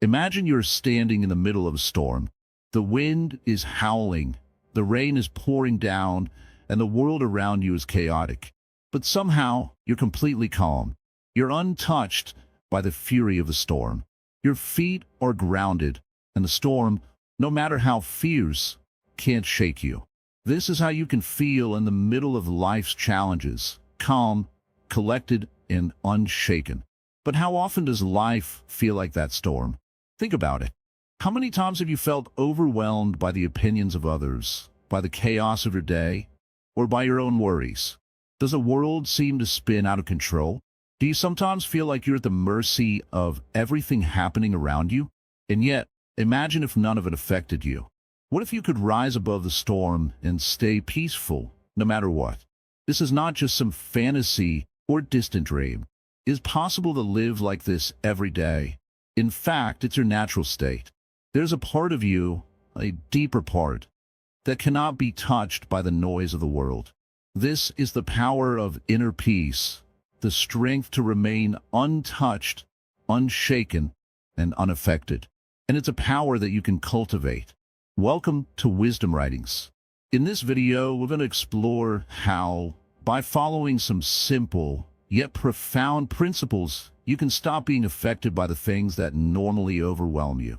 Imagine you're standing in the middle of a storm. The wind is howling, the rain is pouring down, and the world around you is chaotic. But somehow, you're completely calm. You're untouched by the fury of the storm. Your feet are grounded, and the storm, no matter how fierce, can't shake you. This is how you can feel in the middle of life's challenges, calm, collected, and unshaken. But how often does life feel like that storm? Think about it. How many times have you felt overwhelmed by the opinions of others, by the chaos of your day, or by your own worries? Does the world seem to spin out of control? Do you sometimes feel like you're at the mercy of everything happening around you? And yet, imagine if none of it affected you. What if you could rise above the storm and stay peaceful, no matter what? This is not just some fantasy or distant dream. It is possible to live like this every day. In fact, it's your natural state. There's a part of you, a deeper part, that cannot be touched by the noise of the world. This is the power of inner peace, the strength to remain untouched, unshaken, and unaffected. And it's a power that you can cultivate. Welcome to Wisdom Writings. In this video, we're going to explore how, by following some simple yet profound principles, you can stop being affected by the things that normally overwhelm you.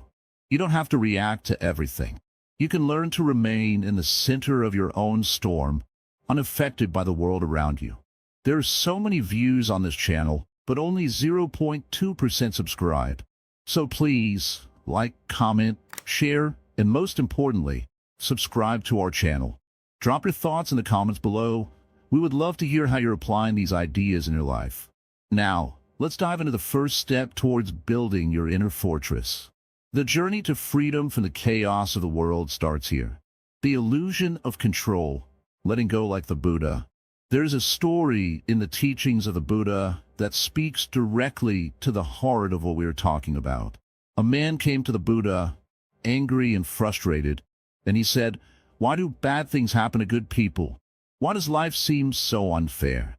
You don't have to react to everything. You can learn to remain in the center of your own storm, unaffected by the world around you. There are so many views on this channel, but only 0.2% subscribe. So please, like, comment, share, and most importantly, subscribe to our channel. Drop your thoughts in the comments below. We would love to hear how you're applying these ideas in your life. Now, let's dive into the first step towards building your inner fortress. The journey to freedom from the chaos of the world starts here. The illusion of control, letting go like the Buddha. There's a story in the teachings of the Buddha that speaks directly to the heart of what we are talking about. A man came to the Buddha, angry and frustrated, and he said, "Why do bad things happen to good people? Why does life seem so unfair?"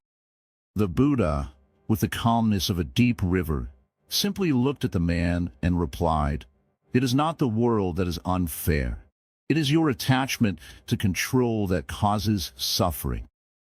The Buddha, with the calmness of a deep river, simply looked at the man and replied, "It is not the world that is unfair. It is your attachment to control that causes suffering."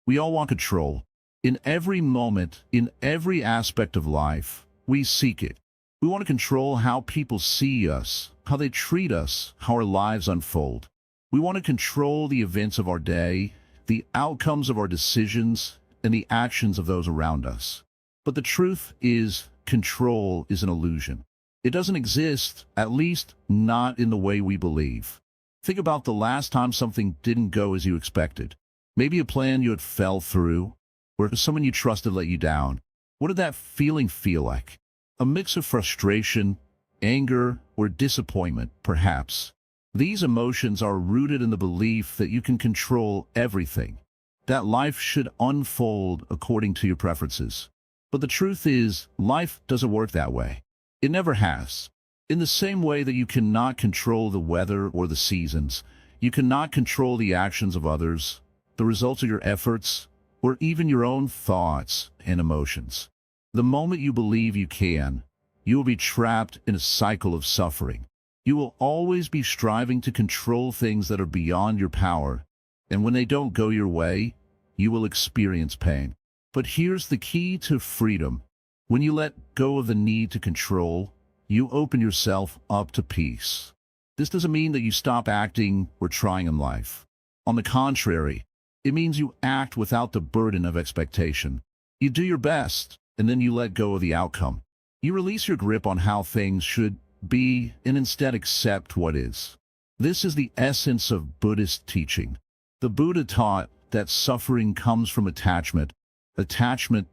We all want control. In every moment, in every aspect of life, we seek it. We want to control how people see us, how they treat us, how our lives unfold. We want to control the events of our day, the outcomes of our decisions, and the actions of those around us. But the truth is, control is an illusion. It doesn't exist, at least not in the way we believe. Think about the last time something didn't go as you expected. Maybe a plan you had fell through, or someone you trusted let you down. What did that feeling feel like? A mix of frustration, anger, or disappointment, perhaps. These emotions are rooted in the belief that you can control everything, that life should unfold according to your preferences. But the truth is, life doesn't work that way. It never has. In the same way that you cannot control the weather or the seasons, you cannot control the actions of others, the results of your efforts, or even your own thoughts and emotions. The moment you believe you can, you will be trapped in a cycle of suffering. You will always be striving to control things that are beyond your power, and when they don't go your way, you will experience pain. But here's the key to freedom. When you let go of the need to control, you open yourself up to peace. This doesn't mean that you stop acting or trying in life. On the contrary, it means you act without the burden of expectation. You do your best, and then you let go of the outcome. You release your grip on how things should be and instead accept what is. This is the essence of Buddhist teaching. The Buddha taught that suffering comes from attachment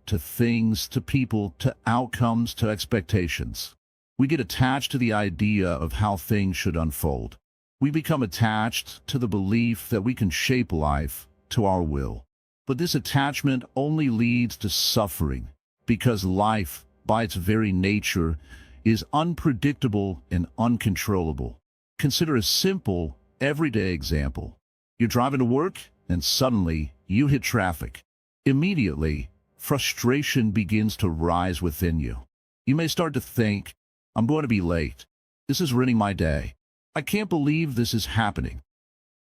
to things, to people, to outcomes, to expectations. We get attached to the idea of how things should unfold. We become attached to the belief that we can shape life to our will. But this attachment only leads to suffering, because life, by its very nature, is unpredictable and uncontrollable. Consider a simple, everyday example. You're driving to work, and suddenly you hit traffic. Immediately, frustration begins to rise within you. You may start to think, "I'm going to be late," This is ruining my day. I can't believe this is happening.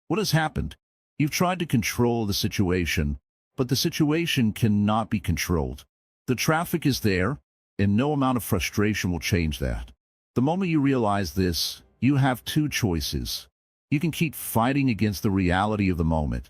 What has happened? You've tried to control the situation, but the situation cannot be controlled. The traffic is there, and no amount of frustration will change that. The moment you realize this, you have two choices. You can keep fighting against the reality of the moment,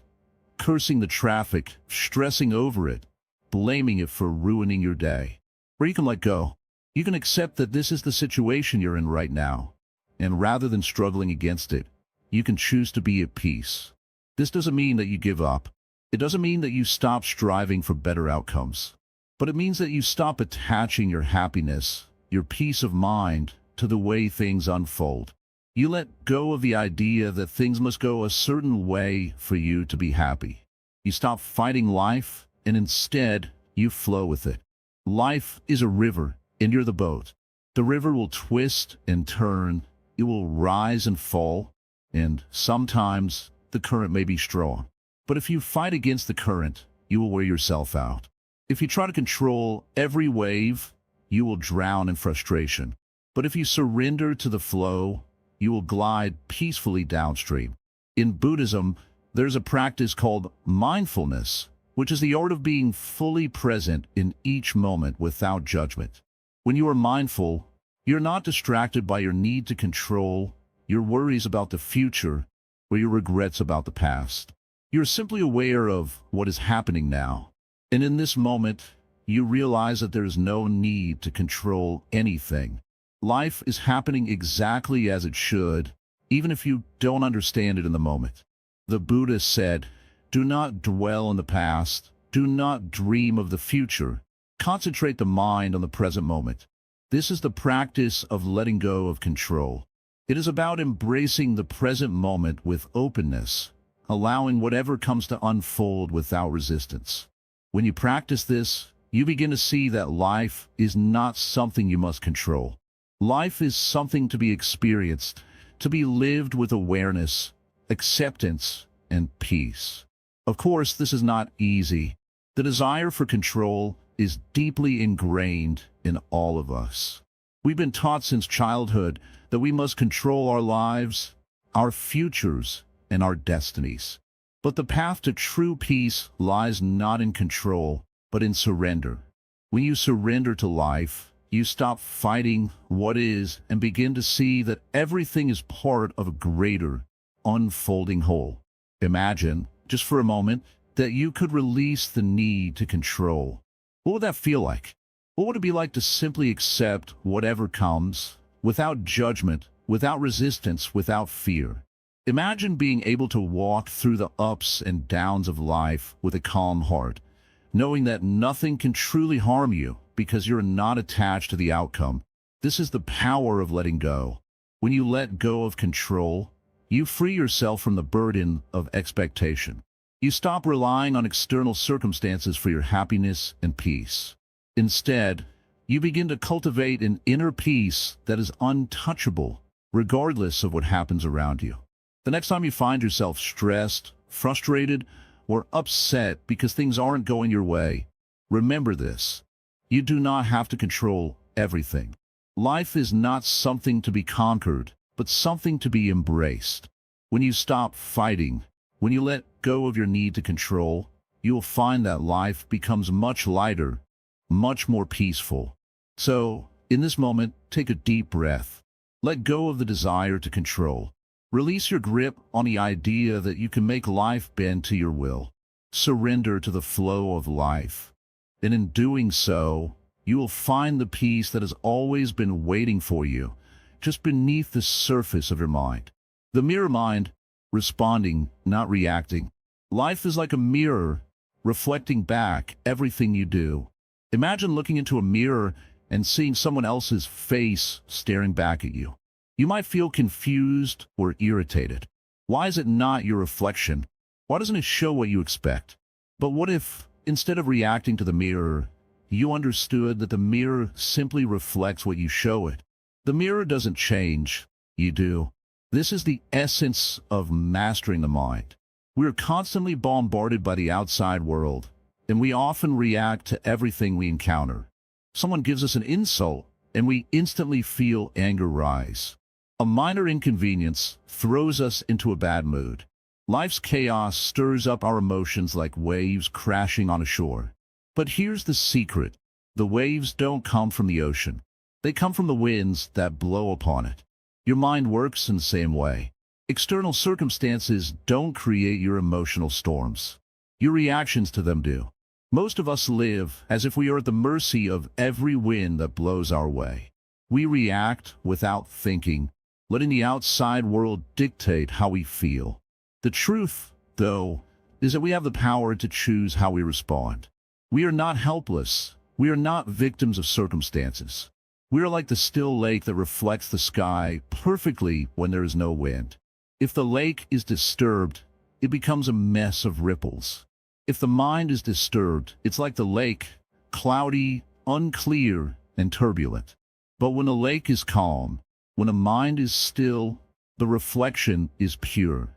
cursing the traffic, stressing over it, blaming it for ruining your day. Or you can let go. You can accept that this is the situation you're in right now, and rather than struggling against it, you can choose to be at peace. This doesn't mean that you give up. It doesn't mean that you stop striving for better outcomes. But it means that you stop attaching your happiness, your peace of mind, to the way things unfold. You let go of the idea that things must go a certain way for you to be happy. You stop fighting life, and instead, you flow with it. Life is a river, and you're the boat. The river will twist and turn, it will rise and fall, and sometimes the current may be strong. But if you fight against the current, you will wear yourself out. If you try to control every wave, you will drown in frustration. But if you surrender to the flow, you will glide peacefully downstream. In Buddhism, there's a practice called mindfulness, which is the art of being fully present in each moment without judgment. When you are mindful, you're not distracted by your need to control, your worries about the future, or your regrets about the past. You're simply aware of what is happening now. And in this moment, you realize that there is no need to control anything. Life is happening exactly as it should, even if you don't understand it in the moment. The Buddha said, "Do not dwell in the past, do not dream of the future. Concentrate the mind on the present moment." This is the practice of letting go of control. It is about embracing the present moment with openness, allowing whatever comes to unfold without resistance. When you practice this, you begin to see that life is not something you must control. Life is something to be experienced, to be lived with awareness, acceptance, and peace. Of course, this is not easy. The desire for control is deeply ingrained in all of us. We've been taught since childhood that we must control our lives, our futures, and our destinies. But the path to true peace lies not in control, but in surrender. When you surrender to life, you stop fighting what is and begin to see that everything is part of a greater, unfolding whole. Imagine, just for a moment, that you could release the need to control. What would that feel like? What would it be like to simply accept whatever comes, without judgment, without resistance, without fear? Imagine being able to walk through the ups and downs of life with a calm heart, knowing that nothing can truly harm you because you're not attached to the outcome. This is the power of letting go. When you let go of control, you free yourself from the burden of expectation. You stop relying on external circumstances for your happiness and peace. Instead, you begin to cultivate an inner peace that is untouchable, regardless of what happens around you. The next time you find yourself stressed, frustrated, or upset because things aren't going your way, remember this. You do not have to control everything. Life is not something to be conquered, but something to be embraced. When you stop fighting, when you let go of your need to control, you will find that life becomes much lighter, much more peaceful. So, in this moment, take a deep breath. Let go of the desire to control. Release your grip on the idea that you can make life bend to your will. Surrender to the flow of life. And in doing so, you will find the peace that has always been waiting for you, just beneath the surface of your mind. The mirror mind, responding, not reacting. Life is like a mirror, reflecting back everything you do. Imagine looking into a mirror and seeing someone else's face staring back at you. You might feel confused or irritated. Why is it not your reflection? Why doesn't it show what you expect? But what if, instead of reacting to the mirror, you understood that the mirror simply reflects what you show it? The mirror doesn't change, you do. This is the essence of mastering the mind. We are constantly bombarded by the outside world, and we often react to everything we encounter. Someone gives us an insult, and we instantly feel anger rise. A minor inconvenience throws us into a bad mood. Life's chaos stirs up our emotions like waves crashing on a shore. But here's the secret. The waves don't come from the ocean. They come from the winds that blow upon it. Your mind works in the same way. External circumstances don't create your emotional storms. Your reactions to them do. Most of us live as if we are at the mercy of every wind that blows our way. We react without thinking, letting the outside world dictate how we feel. The truth, though, is that we have the power to choose how we respond. We are not helpless. We are not victims of circumstances. We are like the still lake that reflects the sky perfectly when there is no wind. If the lake is disturbed, it becomes a mess of ripples. If the mind is disturbed, it's like the lake, cloudy, unclear, and turbulent. But when a lake is calm, when a mind is still, the reflection is pure.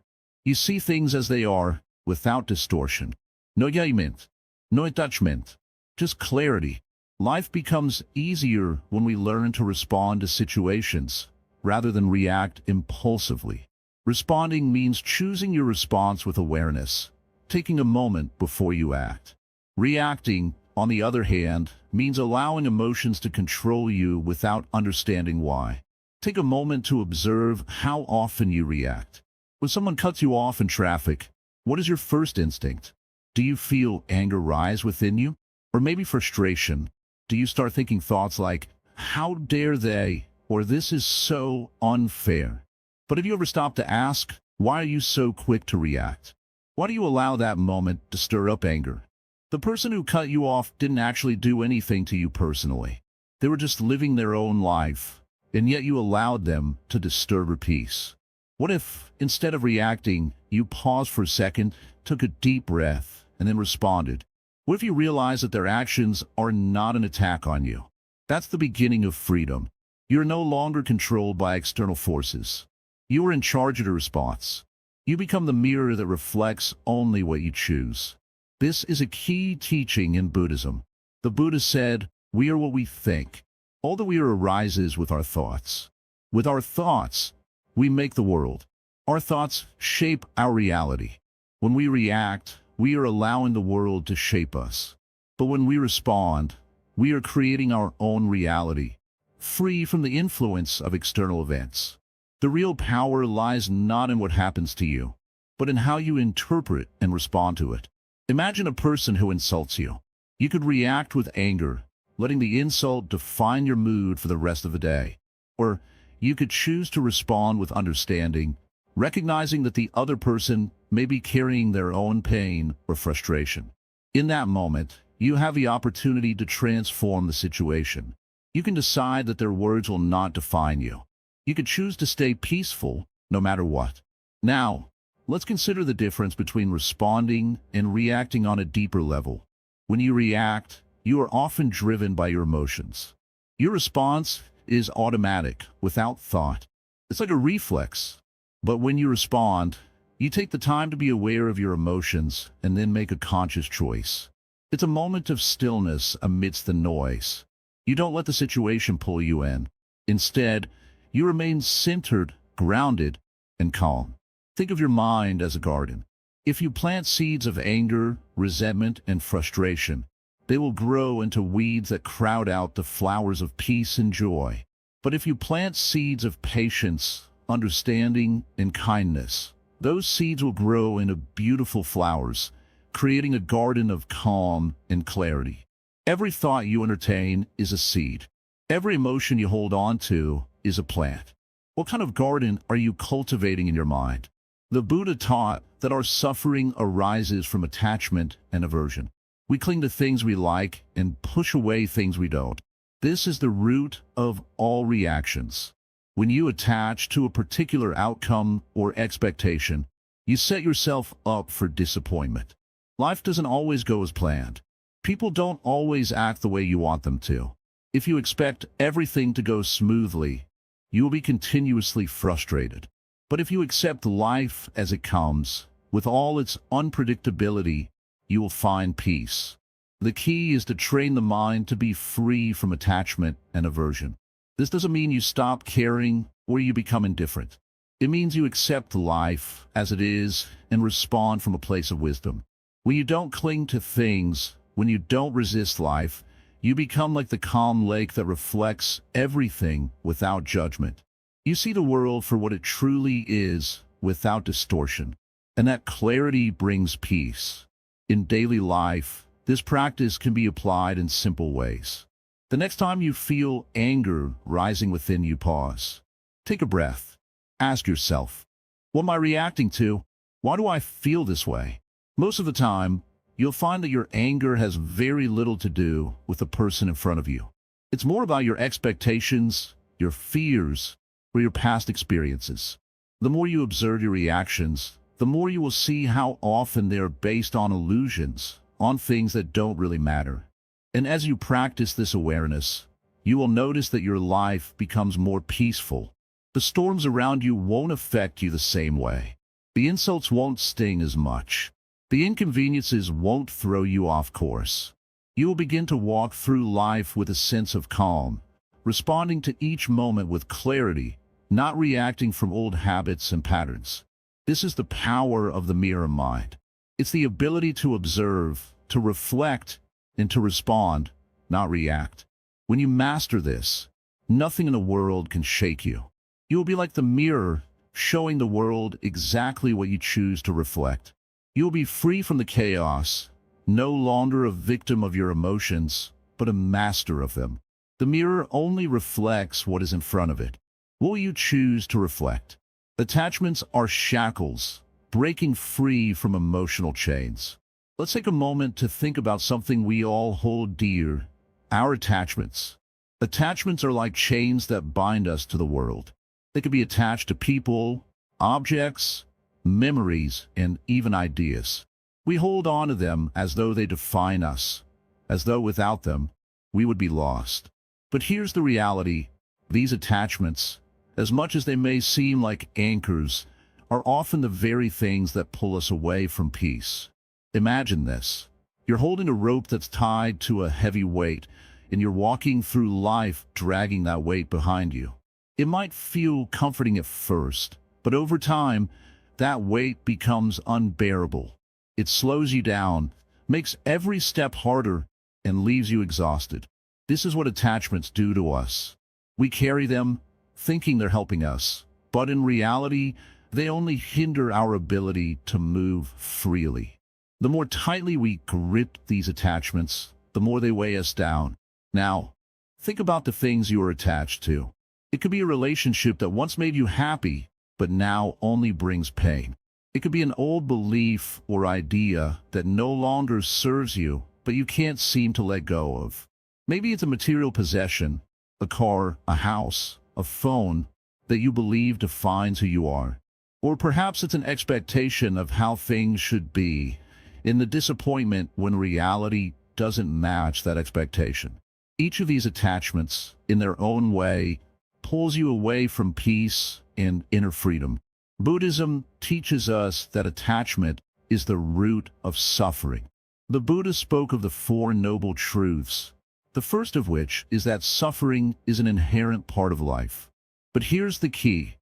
You see things as they are, without distortion. No judgment, no attachment, just clarity. Life becomes easier when we learn to respond to situations, rather than react impulsively. Responding means choosing your response with awareness, taking a moment before you act. Reacting, on the other hand, means allowing emotions to control you without understanding why. Take a moment to observe how often you react. When someone cuts you off in traffic, what is your first instinct? Do you feel anger rise within you? Or maybe frustration? Do you start thinking thoughts like, how dare they? Or this is so unfair? But have you ever stopped to ask, why are you so quick to react? Why do you allow that moment to stir up anger? The person who cut you off didn't actually do anything to you personally. They were just living their own life, and yet you allowed them to disturb your peace. What if, instead of reacting, you paused for a second, took a deep breath, and then responded? What if you realized that their actions are not an attack on you? That's the beginning of freedom. You're no longer controlled by external forces. You are in charge of the response. You become the mirror that reflects only what you choose. This is a key teaching in Buddhism. The Buddha said, "We are what we think. All that we are arises with our thoughts. With our thoughts, we make the world. Our thoughts shape our reality. When we react, we are allowing the world to shape us. But when we respond, we are creating our own reality, free from the influence of external events. The real power lies not in what happens to you, but in how you interpret and respond to it. Imagine a person who insults you. You could react with anger, letting the insult define your mood for the rest of the day. Or you could choose to respond with understanding, recognizing that the other person may be carrying their own pain or frustration. In that moment, you have the opportunity to transform the situation. You can decide that their words will not define you. You could choose to stay peaceful no matter what. Now, let's consider the difference between responding and reacting on a deeper level. When you react, you are often driven by your emotions. Your response is automatic, without thought. It's like a reflex. But when you respond, you take the time to be aware of your emotions and then make a conscious choice. It's a moment of stillness amidst the noise. You don't let the situation pull you in. Instead, you remain centered, grounded, and calm. Think of your mind as a garden. If you plant seeds of anger, resentment, and frustration, they will grow into weeds that crowd out the flowers of peace and joy. But if you plant seeds of patience, understanding, and kindness, those seeds will grow into beautiful flowers, creating a garden of calm and clarity. Every thought you entertain is a seed. Every emotion you hold on to is a plant. What kind of garden are you cultivating in your mind? The Buddha taught that our suffering arises from attachment and aversion. We cling to things we like and push away things we don't. This is the root of all reactions. When you attach to a particular outcome or expectation, you set yourself up for disappointment. Life doesn't always go as planned. People don't always act the way you want them to. If you expect everything to go smoothly, you will be continuously frustrated. But if you accept life as it comes, with all its unpredictability, you will find peace. The key is to train the mind to be free from attachment and aversion. This doesn't mean you stop caring where you become indifferent. It means you accept life as it is and respond from a place of wisdom. When you don't cling to things, when you don't resist life, you become like the calm lake that reflects everything without judgment. You see the world for what it truly is, without distortion. And that clarity brings peace. In daily life, this practice can be applied in simple ways. The next time you feel anger rising within you, pause. Take a breath. Ask yourself, what am I reacting to? Why do I feel this way? Most of the time, you'll find that your anger has very little to do with the person in front of you. It's more about your expectations, your fears, or your past experiences. The more you observe your reactions, the more you will see how often they are based on illusions, on things that don't really matter. And as you practice this awareness, you will notice that your life becomes more peaceful. The storms around you won't affect you the same way. The insults won't sting as much. The inconveniences won't throw you off course. You will begin to walk through life with a sense of calm, responding to each moment with clarity, not reacting from old habits and patterns. This is the power of the mirror mind. It's the ability to observe, to reflect, and to respond, not react. When you master this, nothing in the world can shake you. You will be like the mirror, showing the world exactly what you choose to reflect. You will be free from the chaos, no longer a victim of your emotions, but a master of them. The mirror only reflects what is in front of it. What will you choose to reflect? Attachments are shackles, breaking free from emotional chains. Let's take a moment to think about something we all hold dear, our attachments. Attachments are like chains that bind us to the world. They can be attached to people, objects, memories, and even ideas. We hold on to them as though they define us, as though without them, we would be lost. But here's the reality. These attachments, as much as they may seem like anchors, are often the very things that pull us away from peace. Imagine this. You're holding a rope that's tied to a heavy weight, and you're walking through life dragging that weight behind you. It might feel comforting at first, but over time, that weight becomes unbearable. It slows you down, makes every step harder, and leaves you exhausted. This is what attachments do to us. We carry them, thinking they're helping us, but in reality, they only hinder our ability to move freely. The more tightly we grip these attachments, the more they weigh us down. Now, think about the things you are attached to. It could be a relationship that once made you happy, but now only brings pain. It could be an old belief or idea that no longer serves you, but you can't seem to let go of. Maybe it's a material possession, a car, a house, a phone that you believe defines who you are. Or perhaps it's an expectation of how things should be, in the disappointment when reality doesn't match that expectation. Each of these attachments, in their own way, pulls you away from peace and inner freedom. Buddhism teaches us that attachment is the root of suffering. The Buddha spoke of the four noble truths, the first of which is that suffering is an inherent part of life. But here's the key.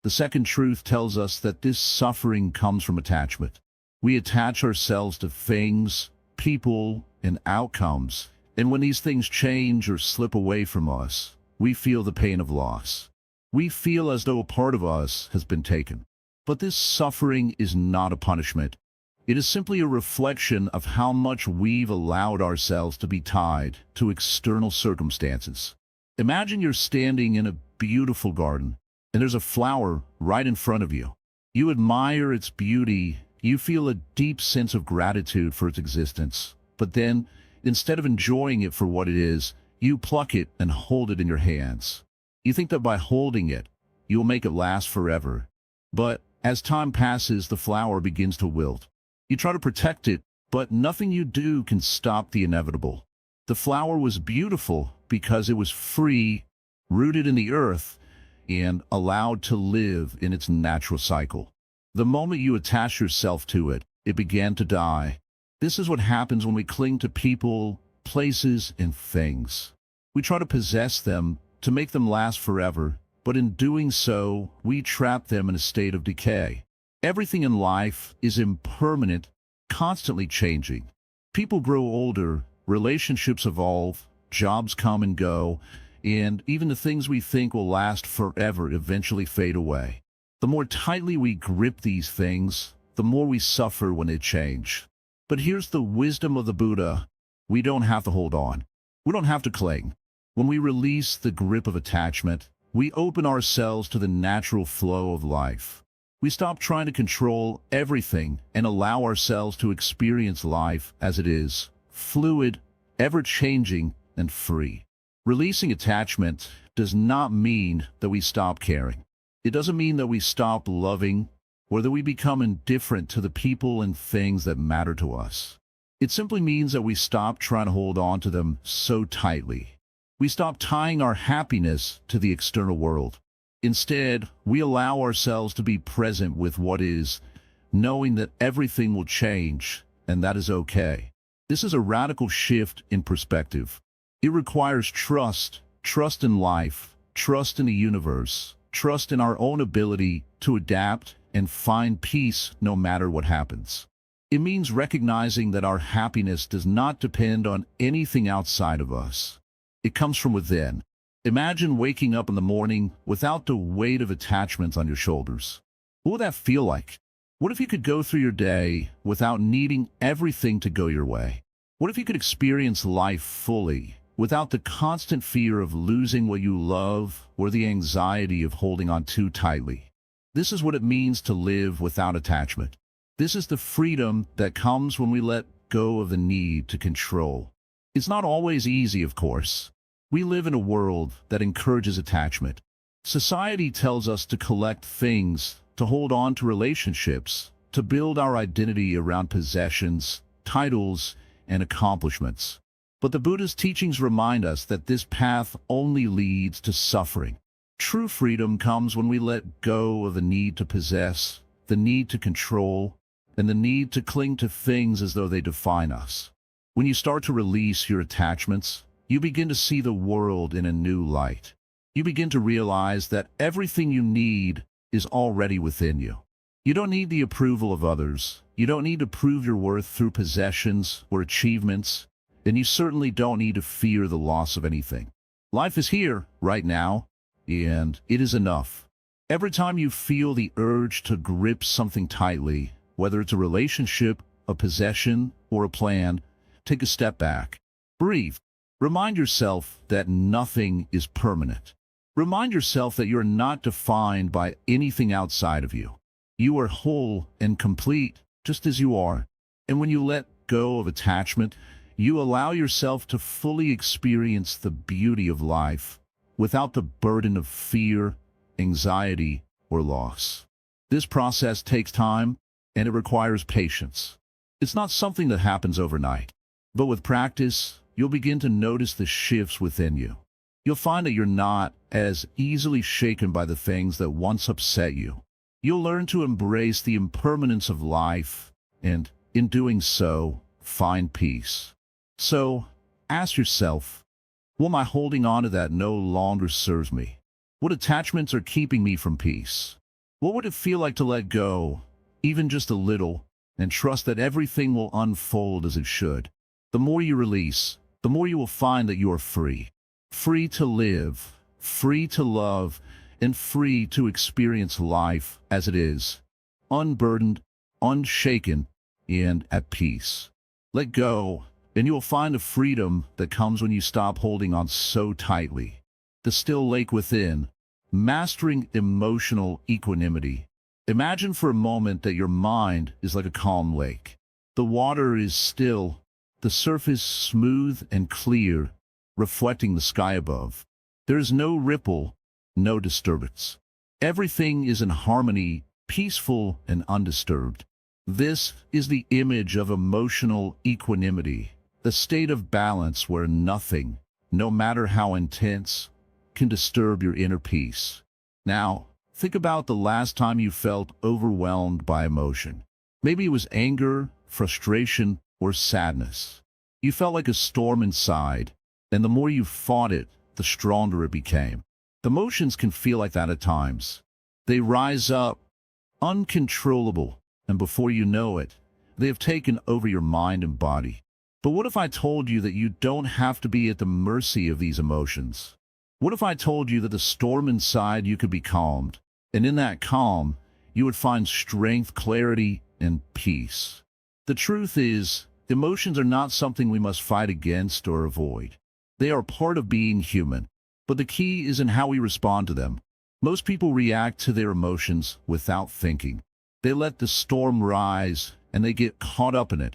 The second truth tells us that this suffering comes from attachment. We attach ourselves to things, people, and outcomes, and when these things change or slip away from us, we feel the pain of loss. We feel as though a part of us has been taken. But this suffering is not a punishment. It is simply a reflection of how much we've allowed ourselves to be tied to external circumstances. Imagine you're standing in a beautiful garden, and there's a flower right in front of you. You admire its beauty, you feel a deep sense of gratitude for its existence, but then, instead of enjoying it for what it is, you pluck it and hold it in your hands. You think that by holding it, you'll make it last forever. But as time passes, the flower begins to wilt. You try to protect it, but nothing you do can stop the inevitable. The flower was beautiful because it was free, rooted in the earth, and allowed to live in its natural cycle. The moment you attach yourself to it, it began to die. This is what happens when we cling to people, places, and things. We try to possess them, to make them last forever, but in doing so, we trap them in a state of decay. Everything in life is impermanent, constantly changing. People grow older, relationships evolve, jobs come and go, and even the things we think will last forever eventually fade away. The more tightly we grip these things, the more we suffer when they change. But here's the wisdom of the Buddha. We don't have to hold on. We don't have to cling. When we release the grip of attachment, we open ourselves to the natural flow of life. We stop trying to control everything and allow ourselves to experience life as it is, fluid, ever-changing, and free. Releasing attachment does not mean that we stop caring. It doesn't mean that we stop loving or that we become indifferent to the people and things that matter to us. It simply means that we stop trying to hold on to them so tightly. We stop tying our happiness to the external world. Instead, we allow ourselves to be present with what is, knowing that everything will change, and that is okay. This is a radical shift in perspective. It requires trust in life, trust in the universe, trust in our own ability to adapt and find peace no matter what happens. It means recognizing that our happiness does not depend on anything outside of us. It comes from within. Imagine waking up in the morning without the weight of attachments on your shoulders. What would that feel like? What if you could go through your day without needing everything to go your way? What if you could experience life fully, without the constant fear of losing what you love or the anxiety of holding on too tightly? This is what it means to live without attachment. This is the freedom that comes when we let go of the need to control. It's not always easy, of course. We live in a world that encourages attachment. Society tells us to collect things, to hold on to relationships, to build our identity around possessions, titles, and accomplishments. But the Buddha's teachings remind us that this path only leads to suffering. True freedom comes when we let go of the need to possess, the need to control, and the need to cling to things as though they define us. When you start to release your attachments, you begin to see the world in a new light. You begin to realize that everything you need is already within you. You don't need the approval of others. You don't need to prove your worth through possessions or achievements, and you certainly don't need to fear the loss of anything. Life is here, right now, and it is enough. Every time you feel the urge to grip something tightly, whether it's a relationship, a possession, or a plan, take a step back. Breathe. Remind yourself that nothing is permanent. Remind yourself that you're not defined by anything outside of you. You are whole and complete, just as you are. And when you let go of attachment, you allow yourself to fully experience the beauty of life without the burden of fear, anxiety, or loss. This process takes time, and it requires patience. It's not something that happens overnight, but with practice, you'll begin to notice the shifts within you. You'll find that you're not as easily shaken by the things that once upset you. You'll learn to embrace the impermanence of life, and in doing so, find peace. So, ask yourself, what am I holding on to that no longer serves me? What attachments are keeping me from peace? What would it feel like to let go, even just a little, and trust that everything will unfold as it should? The more you release, the more you will find that you are free. Free to live, free to love, and free to experience life as it is, unburdened, unshaken, and at peace. Let go, and you will find a freedom that comes when you stop holding on so tightly. The still lake within, mastering emotional equanimity. Imagine for a moment that your mind is like a calm lake. The water is still, the surface smooth and clear, reflecting the sky above. There is no ripple, no disturbance. Everything is in harmony, peaceful and undisturbed. This is the image of emotional equanimity, the state of balance where nothing, no matter how intense, can disturb your inner peace. Now, think about the last time you felt overwhelmed by emotion. Maybe it was anger, frustration, or sadness. You felt like a storm inside, and the more you fought it, the stronger it became. Emotions can feel like that at times. They rise up, uncontrollable, and before you know it, they have taken over your mind and body. But what if I told you that you don't have to be at the mercy of these emotions? What if I told you that the storm inside you could be calmed, and in that calm, you would find strength, clarity, and peace? The truth is, emotions are not something we must fight against or avoid. They are part of being human, but the key is in how we respond to them. Most people react to their emotions without thinking. They let the storm rise, and they get caught up in it,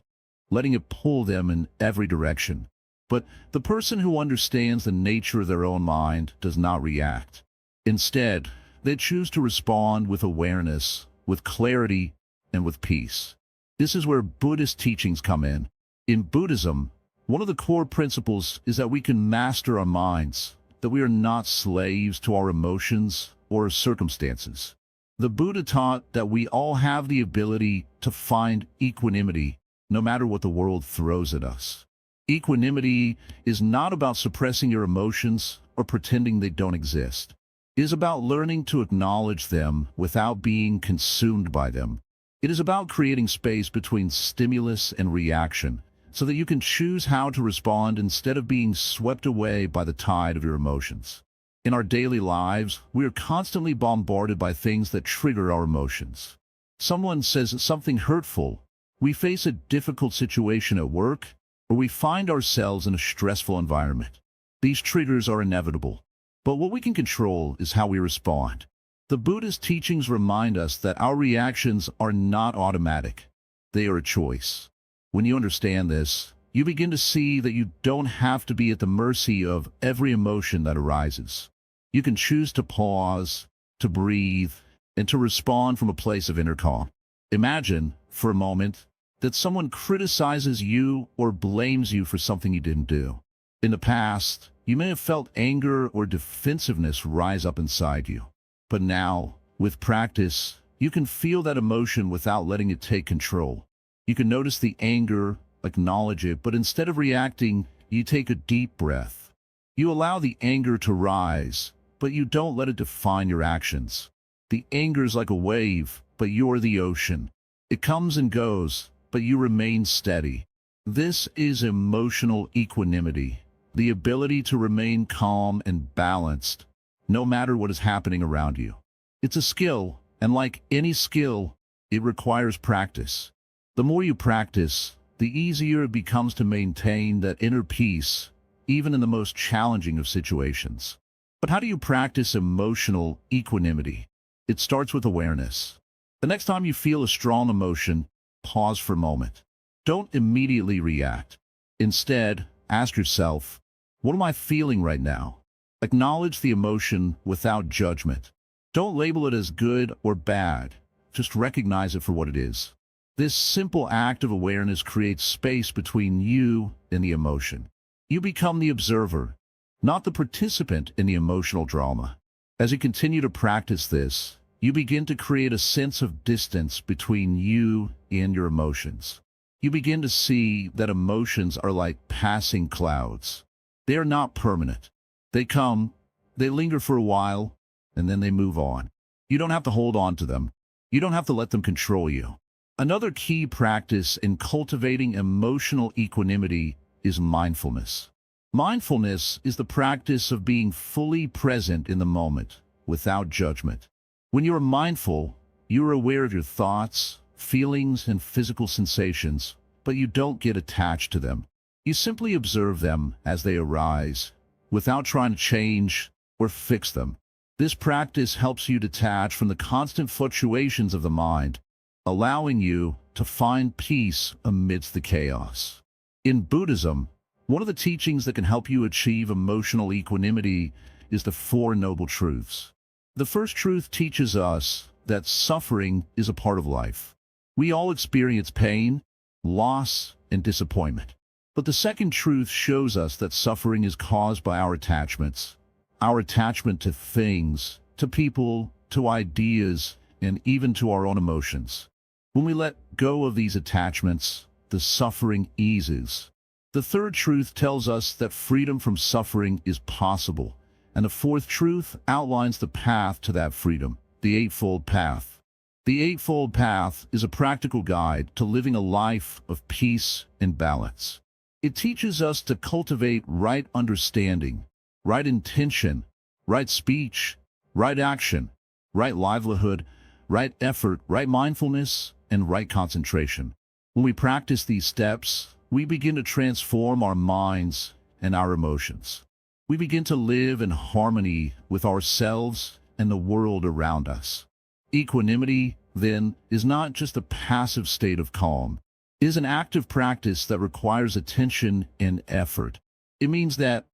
letting it pull them in every direction. But the person who understands the nature of their own mind does not react. Instead, they choose to respond with awareness, with clarity, and with peace. This is where Buddhist teachings come in. In Buddhism, one of the core principles is that we can master our minds, that we are not slaves to our emotions or circumstances. The Buddha taught that we all have the ability to find equanimity, no matter what the world throws at us. Equanimity is not about suppressing your emotions or pretending they don't exist. It is about learning to acknowledge them without being consumed by them. It is about creating space between stimulus and reaction, so that you can choose how to respond instead of being swept away by the tide of your emotions. In our daily lives, we are constantly bombarded by things that trigger our emotions. Someone says something hurtful, we face a difficult situation at work, or we find ourselves in a stressful environment. These triggers are inevitable, but what we can control is how we respond. The Buddhist teachings remind us that our reactions are not automatic. They are a choice. When you understand this, you begin to see that you don't have to be at the mercy of every emotion that arises. You can choose to pause, to breathe, and to respond from a place of inner calm. Imagine, for a moment, that someone criticizes you or blames you for something you didn't do. In the past, you may have felt anger or defensiveness rise up inside you. But now, with practice, you can feel that emotion without letting it take control. You can notice the anger, acknowledge it, but instead of reacting, you take a deep breath. You allow the anger to rise, but you don't let it define your actions. The anger is like a wave, but you're the ocean. It comes and goes, but you remain steady. This is emotional equanimity, the ability to remain calm and balanced, no matter what is happening around you. It's a skill, and like any skill, it requires practice. The more you practice, the easier it becomes to maintain that inner peace, even in the most challenging of situations. But how do you practice emotional equanimity? It starts with awareness. The next time you feel a strong emotion, pause for a moment. Don't immediately react. Instead, ask yourself, what am I feeling right now? Acknowledge the emotion without judgment. Don't label it as good or bad. Just recognize it for what it is. This simple act of awareness creates space between you and the emotion. You become the observer, not the participant in the emotional drama. As you continue to practice this, you begin to create a sense of distance between you and your emotions. You begin to see that emotions are like passing clouds. They are not permanent. They come, they linger for a while, and then they move on. You don't have to hold on to them. You don't have to let them control you. Another key practice in cultivating emotional equanimity is mindfulness. Mindfulness is the practice of being fully present in the moment, without judgment. When you are mindful, you are aware of your thoughts, feelings, and physical sensations, but you don't get attached to them. You simply observe them as they arise, without trying to change or fix them. This practice helps you detach from the constant fluctuations of the mind, allowing you to find peace amidst the chaos. In Buddhism, one of the teachings that can help you achieve emotional equanimity is the Four Noble Truths. The first truth teaches us that suffering is a part of life. We all experience pain, loss, and disappointment. But the second truth shows us that suffering is caused by our attachments. Our attachment to things, to people, to ideas, and even to our own emotions. When we let go of these attachments, the suffering eases. The third truth tells us that freedom from suffering is possible, And the fourth truth outlines the path to that freedom, the Eightfold Path. The Eightfold Path is a practical guide to living a life of peace and balance. It teaches us to cultivate right understanding, right intention, right speech, right action, right livelihood, right effort, right mindfulness, and right concentration. When we practice these steps, we begin to transform our minds and our emotions. We begin to live in harmony with ourselves and the world around us. Equanimity, then, is not just a passive state of calm. It is an active practice that requires attention and effort. It means that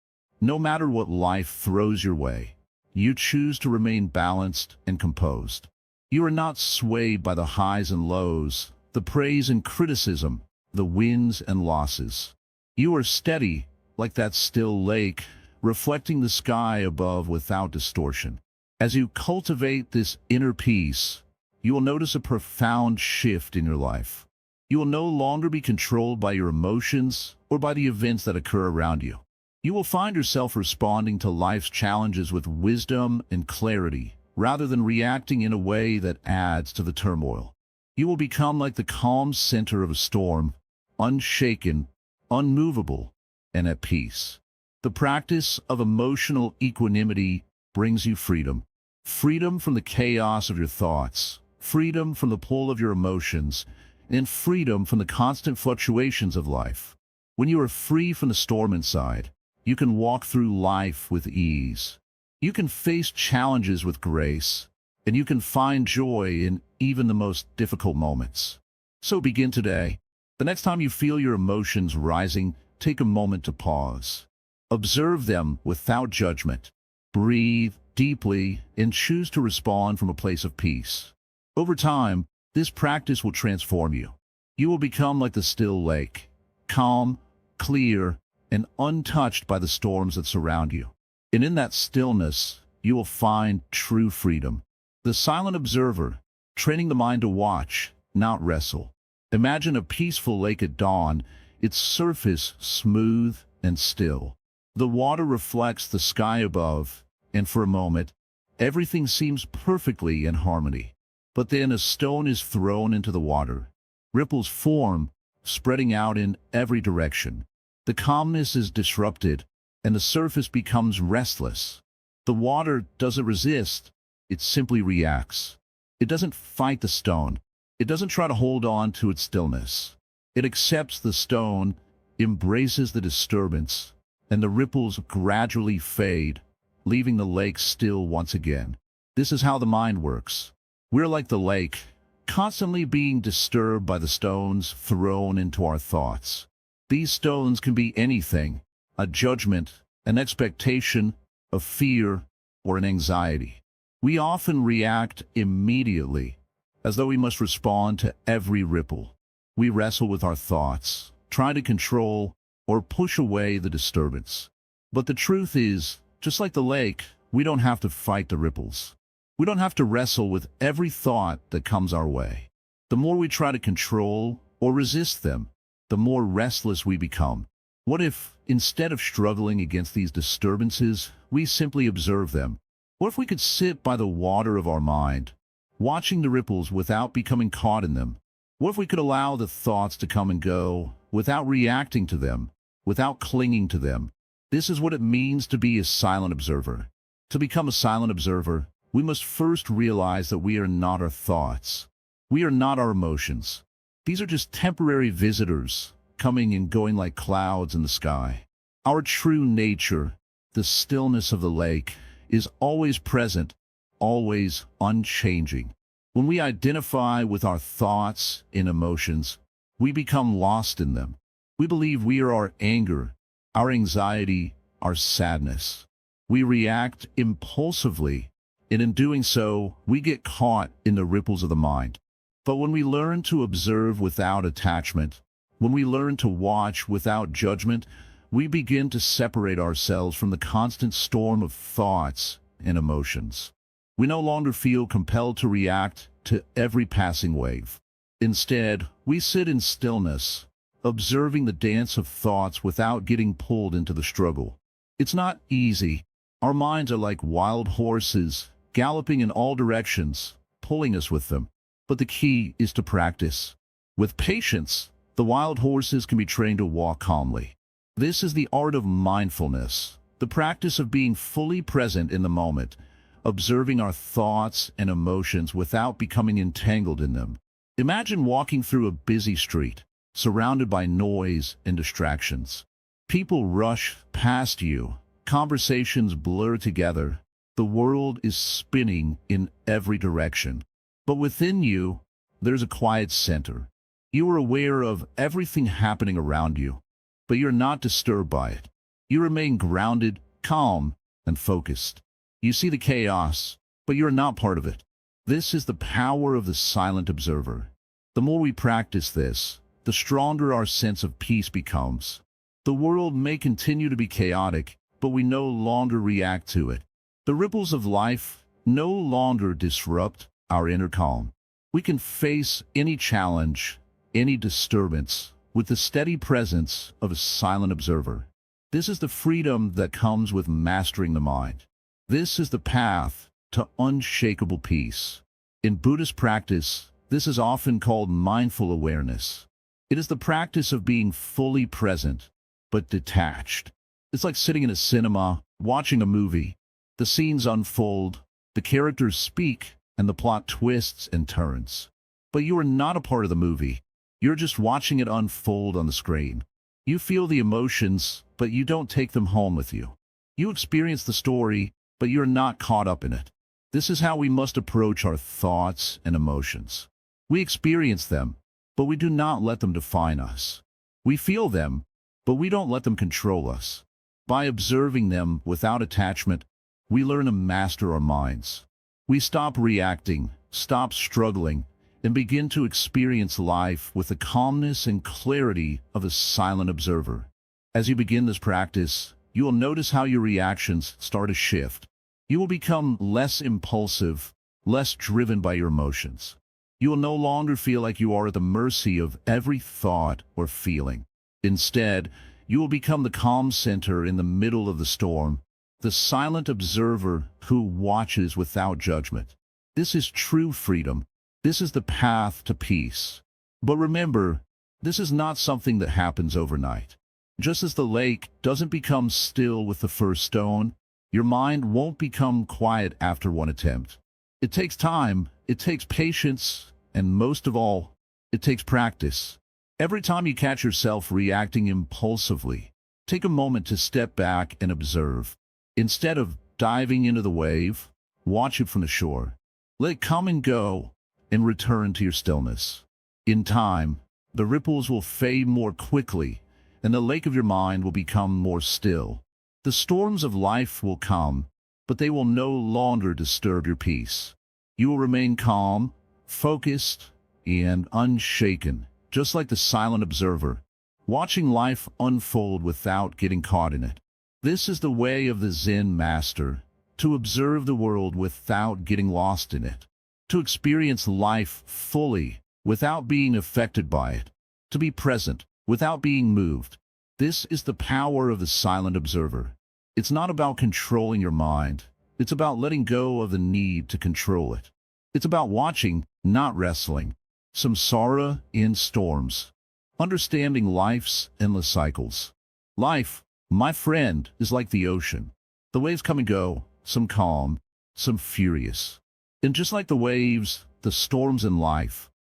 no matter what life throws your way, you choose to remain balanced and composed. You are not swayed by the highs and lows, the praise and criticism, the wins and losses. You are steady, like that still lake, reflecting the sky above without distortion. As you cultivate this inner peace, you will notice a profound shift in your life. You will no longer be controlled by your emotions or by the events that occur around you. You will find yourself responding to life's challenges with wisdom and clarity, rather than reacting in a way that adds to the turmoil. You will become like the calm center of a storm, unshaken, unmovable, and at peace. The practice of emotional equanimity brings you freedom. Freedom from the chaos of your thoughts, freedom from the pull of your emotions, and freedom from the constant fluctuations of life. When you are free from the storm inside, you can walk through life with ease. You can face challenges with grace, and you can find joy in even the most difficult moments. So begin today. The next time you feel your emotions rising, take a moment to pause. Observe them without judgment. Breathe deeply and choose to respond from a place of peace. Over time, this practice will transform you. You will become like the still lake, calm, clear, and untouched by the storms that surround you. And in that stillness, you will find true freedom. The silent observer, training the mind to watch, not wrestle. Imagine a peaceful lake at dawn, its surface smooth and still. The water reflects the sky above, and for a moment, everything seems perfectly in harmony. But then a stone is thrown into the water. Ripples form, spreading out in every direction. The calmness is disrupted, and the surface becomes restless. The water doesn't resist, it simply reacts. It doesn't fight the stone. It doesn't try to hold on to its stillness. It accepts the stone, embraces the disturbance, and the ripples gradually fade, leaving the lake still once again. This is how the mind works. We're like the lake, constantly being disturbed by the stones thrown into our thoughts. These stones can be anything: a judgment, an expectation, a fear, or an anxiety. We often react immediately, as though we must respond to every ripple. We wrestle with our thoughts, try to control or push away the disturbance. But the truth is, just like the lake, we don't have to fight the ripples. We don't have to wrestle with every thought that comes our way. The more we try to control or resist them, the more restless we become. What if, instead of struggling against these disturbances, we simply observe them? What if we could sit by the water of our mind, watching the ripples without becoming caught in them? What if we could allow the thoughts to come and go, without reacting to them, without clinging to them? This is what it means to be a silent observer. To become a silent observer, we must first realize that we are not our thoughts. We are not our emotions. These are just temporary visitors, coming and going like clouds in the sky. Our true nature, the stillness of the lake, is always present, always unchanging. When we identify with our thoughts and emotions, we become lost in them. We believe we are our anger, our anxiety, our sadness. We react impulsively, and in doing so, we get caught in the ripples of the mind. But when we learn to observe without attachment, when we learn to watch without judgment, we begin to separate ourselves from the constant storm of thoughts and emotions. We no longer feel compelled to react to every passing wave. Instead, we sit in stillness, observing the dance of thoughts without getting pulled into the struggle. It's not easy. Our minds are like wild horses, galloping in all directions, pulling us with them. But the key is to practice. With patience, the wild horses can be trained to walk calmly. This is the art of mindfulness, the practice of being fully present in the moment, observing our thoughts and emotions without becoming entangled in them. Imagine walking through a busy street, surrounded by noise and distractions. People rush past you, conversations blur together, the world is spinning in every direction. But within you, there's a quiet center. You are aware of everything happening around you, but you're not disturbed by it. You remain grounded, calm, and focused. You see the chaos, but you're not part of it. This is the power of the silent observer. The more we practice this, the stronger our sense of peace becomes. The world may continue to be chaotic, but we no longer react to it. The ripples of life no longer disrupt our inner calm. We can face any challenge, any disturbance, with the steady presence of a silent observer. This is the freedom that comes with mastering the mind. This is the path to unshakable peace. In Buddhist practice, this is often called mindful awareness. It is the practice of being fully present, but detached. It's like sitting in a cinema, watching a movie. The scenes unfold, the characters speak, and the plot twists and turns. But you are not a part of the movie. You're just watching it unfold on the screen. You feel the emotions, but you don't take them home with you. You experience the story, but you're not caught up in it. This is how we must approach our thoughts and emotions. We experience them, but we do not let them define us. We feel them, but we don't let them control us. By observing them without attachment, we learn to master our minds. We stop reacting, stop struggling, and begin to experience life with the calmness and clarity of a silent observer. As you begin this practice, you will notice how your reactions start to shift. You will become less impulsive, less driven by your emotions. You will no longer feel like you are at the mercy of every thought or feeling. Instead, you will become the calm center in the middle of the storm, the silent observer who watches without judgment. This is true freedom. This is the path to peace. But remember, this is not something that happens overnight. Just as the lake doesn't become still with the first stone, your mind won't become quiet after one attempt. It takes time, it takes patience, and most of all, it takes practice. Every time you catch yourself reacting impulsively, take a moment to step back and observe. Instead of diving into the wave, watch it from the shore. Let it come and go, and return to your stillness. In time, the ripples will fade more quickly, and the lake of your mind will become more still. The storms of life will come, but they will no longer disturb your peace. You will remain calm, focused, and unshaken, just like the silent observer, watching life unfold without getting caught in it. This is the way of the Zen master, to observe the world without getting lost in it, to experience life fully without being affected by it, to be present without being moved. This is the power of the silent observer. It's not about controlling your mind. It's about letting go of the need to control it. It's about watching, not wrestling. Samsara in storms. Understanding life's endless cycles. Life, my friend, is like the ocean. The waves come and go, some calm, some furious. And just like the waves, the storms in life,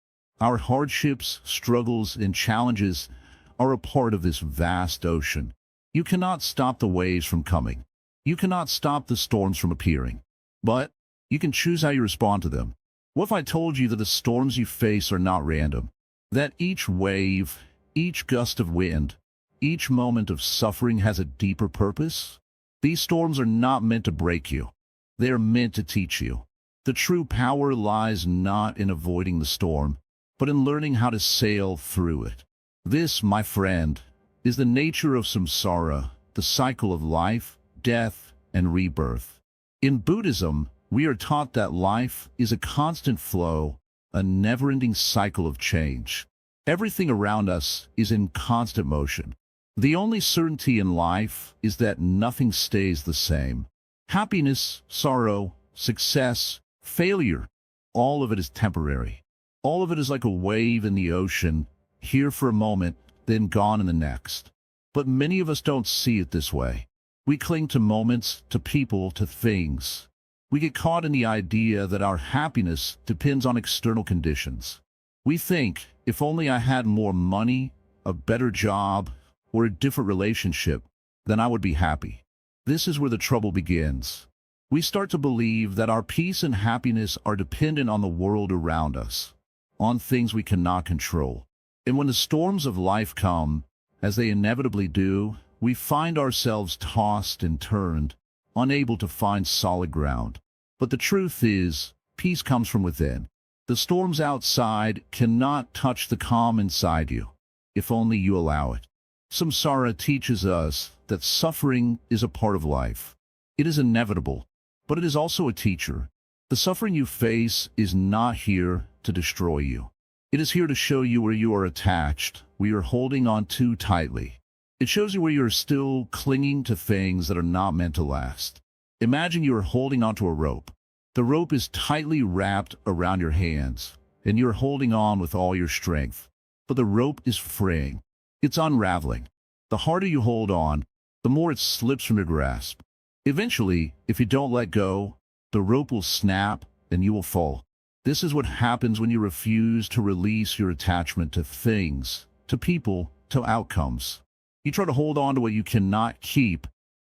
our hardships, struggles, and challenges are a part of this vast ocean. You cannot stop the waves from coming. You cannot stop the storms from appearing. But you can choose how you respond to them. What if I told you that the storms you face are not random? That each wave, each gust of wind, each moment of suffering has a deeper purpose? These storms are not meant to break you. They are meant to teach you. The true power lies not in avoiding the storm, but in learning how to sail through it. This, my friend, is the nature of samsara, the cycle of life, death, and rebirth. In Buddhism, we are taught that life is a constant flow, a never-ending cycle of change. Everything around us is in constant motion. The only certainty in life is that nothing stays the same. Happiness, sorrow, success, failure, all of it is temporary. All of it is like a wave in the ocean, here for a moment, then gone in the next. But many of us don't see it this way. We cling to moments, to people, to things. We get caught in the idea that our happiness depends on external conditions. We think, if only I had more money, a better job, or a different relationship, then I would be happy. This is where the trouble begins. We start to believe that our peace and happiness are dependent on the world around us, on things we cannot control. And when the storms of life come, as they inevitably do, we find ourselves tossed and turned, unable to find solid ground. But the truth is, peace comes from within. The storms outside cannot touch the calm inside you, if only you allow it. Samsara teaches us that suffering is a part of life. It is inevitable, but it is also a teacher. The suffering you face is not here to destroy you. It is here to show you where you are attached, where you are holding on too tightly. It shows you where you are still clinging to things that are not meant to last. Imagine you are holding onto a rope. The rope is tightly wrapped around your hands, and you are holding on with all your strength. But the rope is fraying. It's unraveling. The harder you hold on, the more it slips from your grasp. Eventually, if you don't let go, the rope will snap and you will fall. This is what happens when you refuse to release your attachment to things, to people, to outcomes. You try to hold on to what you cannot keep,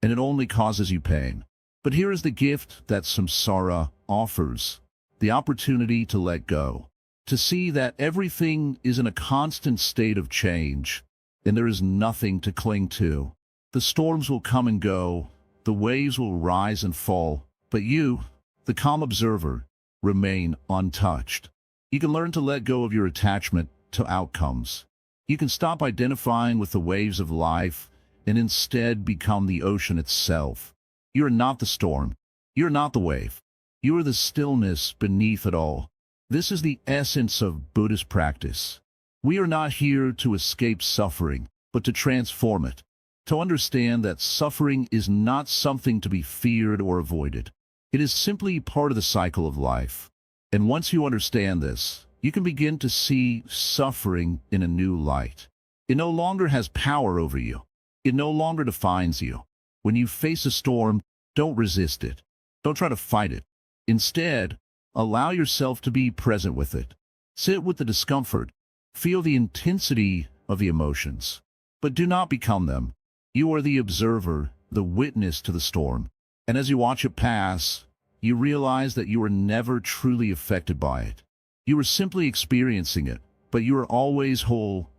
and it only causes you pain. But here is the gift that samsara offers: the opportunity to let go, to see that everything is in a constant state of change, and there is nothing to cling to. The storms will come and go, the waves will rise and fall, but you, the calm observer, remain untouched. You can learn to let go of your attachment to outcomes. You can stop identifying with the waves of life and instead become the ocean itself. You are not the storm. You are not the wave. You are the stillness beneath it all. This is the essence of Buddhist practice. We are not here to escape suffering, but to transform it. To understand that suffering is not something to be feared or avoided. It is simply part of the cycle of life. And once you understand this, you can begin to see suffering in a new light. It no longer has power over you. It no longer defines you. When you face a storm, don't resist it. Don't try to fight it. Instead, allow yourself to be present with it. Sit with the discomfort. Feel the intensity of the emotions. But do not become them. You are the observer, the witness to the storm. And as you watch it pass, you realize that you are never truly affected by it. You are simply experiencing it, but you are always whole,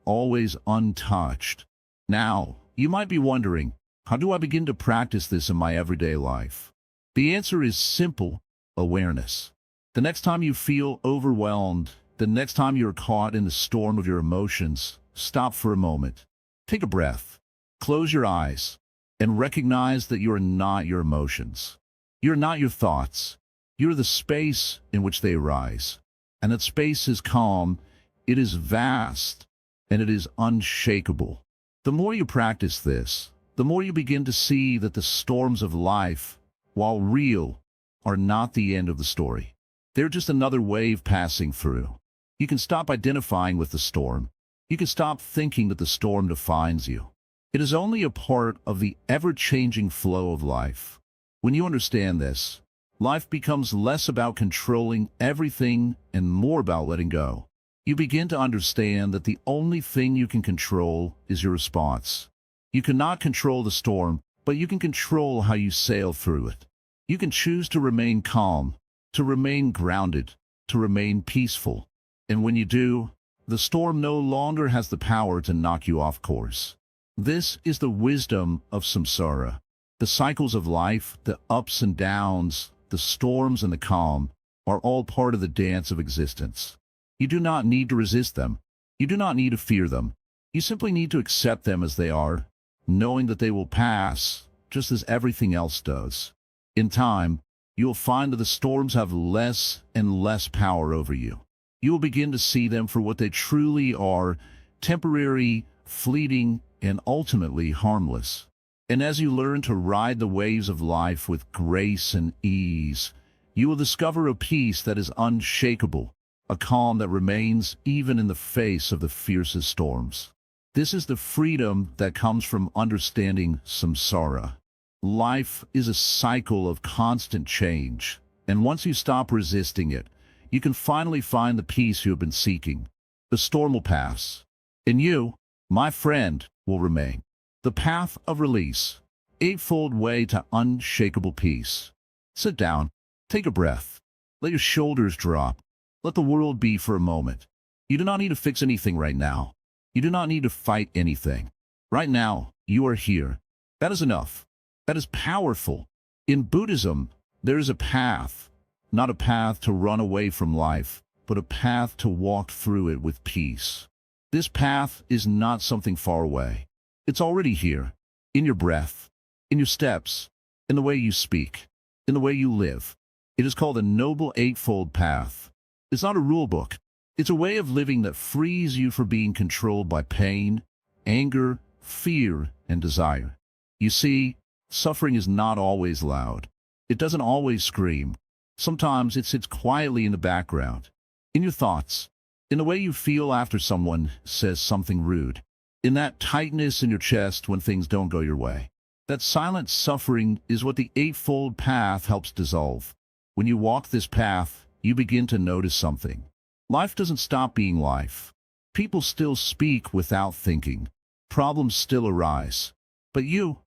always untouched. Now, you might be wondering, how do I begin to practice this in my everyday life? The answer is simple: awareness. The next time you feel overwhelmed, the next time you're caught in the storm of your emotions, stop for a moment. Take a breath. Close your eyes and recognize that you are not your emotions. You're not your thoughts. You're the space in which they arise. And that space is calm, it is vast, and it is unshakable. The more you practice this, the more you begin to see that the storms of life, while real, are not the end of the story. They're just another wave passing through. You can stop identifying with the storm. You can stop thinking that the storm defines you. It is only a part of the ever-changing flow of life. When you understand this, life becomes less about controlling everything and more about letting go. You begin to understand that the only thing you can control is your response. You cannot control the storm, but you can control how you sail through it. You can choose to remain calm, to remain grounded, to remain peaceful. And when you do, the storm no longer has the power to knock you off course. This is the wisdom of samsara. The cycles of life, the ups and downs, the storms and the calm, are all part of the dance of existence. You do not need to resist them. You do not need to fear them. You simply need to accept them as they are, knowing that they will pass, just as everything else does. In time, you will find that the storms have less and less power over you. You will begin to see them for what they truly are: temporary, fleeting, and ultimately harmless. And as you learn to ride the waves of life with grace and ease, you will discover a peace that is unshakable, a calm that remains even in the face of the fiercest storms. This is the freedom that comes from understanding samsara. Life is a cycle of constant change, and once you stop resisting it, you can finally find the peace you have been seeking. The storm will pass, and you, my friend, will remain. The path of release, eightfold way to unshakable peace. Sit down, take a breath, let your shoulders drop, let the world be for a moment. You do not need to fix anything right now. You do not need to fight anything. Right now, you are here. That is enough. That is powerful. In Buddhism, there is a path, not a path to run away from life, but a path to walk through it with peace. This path is not something far away. It's already here, in your breath, in your steps, in the way you speak, in the way you live. It is called the Noble Eightfold Path. It's not a rule book. It's a way of living that frees you from being controlled by pain, anger, fear, and desire. You see, suffering is not always loud. It doesn't always scream. Sometimes it sits quietly in the background, in your thoughts, in the way you feel after someone says something rude, in that tightness in your chest when things don't go your way. That silent suffering is what the Eightfold Path helps dissolve. When you walk this path, you begin to notice something. Life doesn't stop being life. People still speak without thinking. Problems still arise. But you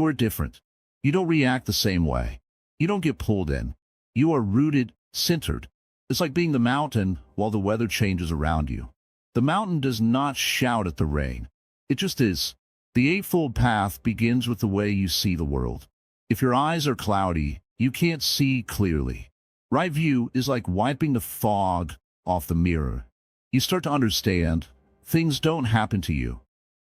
are different. You don't react the same way. You don't get pulled in. You are rooted, centered. It's like being the mountain while the weather changes around you. The mountain does not shout at the rain. It just is. The Eightfold Path begins with the way you see the world. If your eyes are cloudy, you can't see clearly. Right view is like wiping the fog off the mirror. You start to understand things don't happen to you.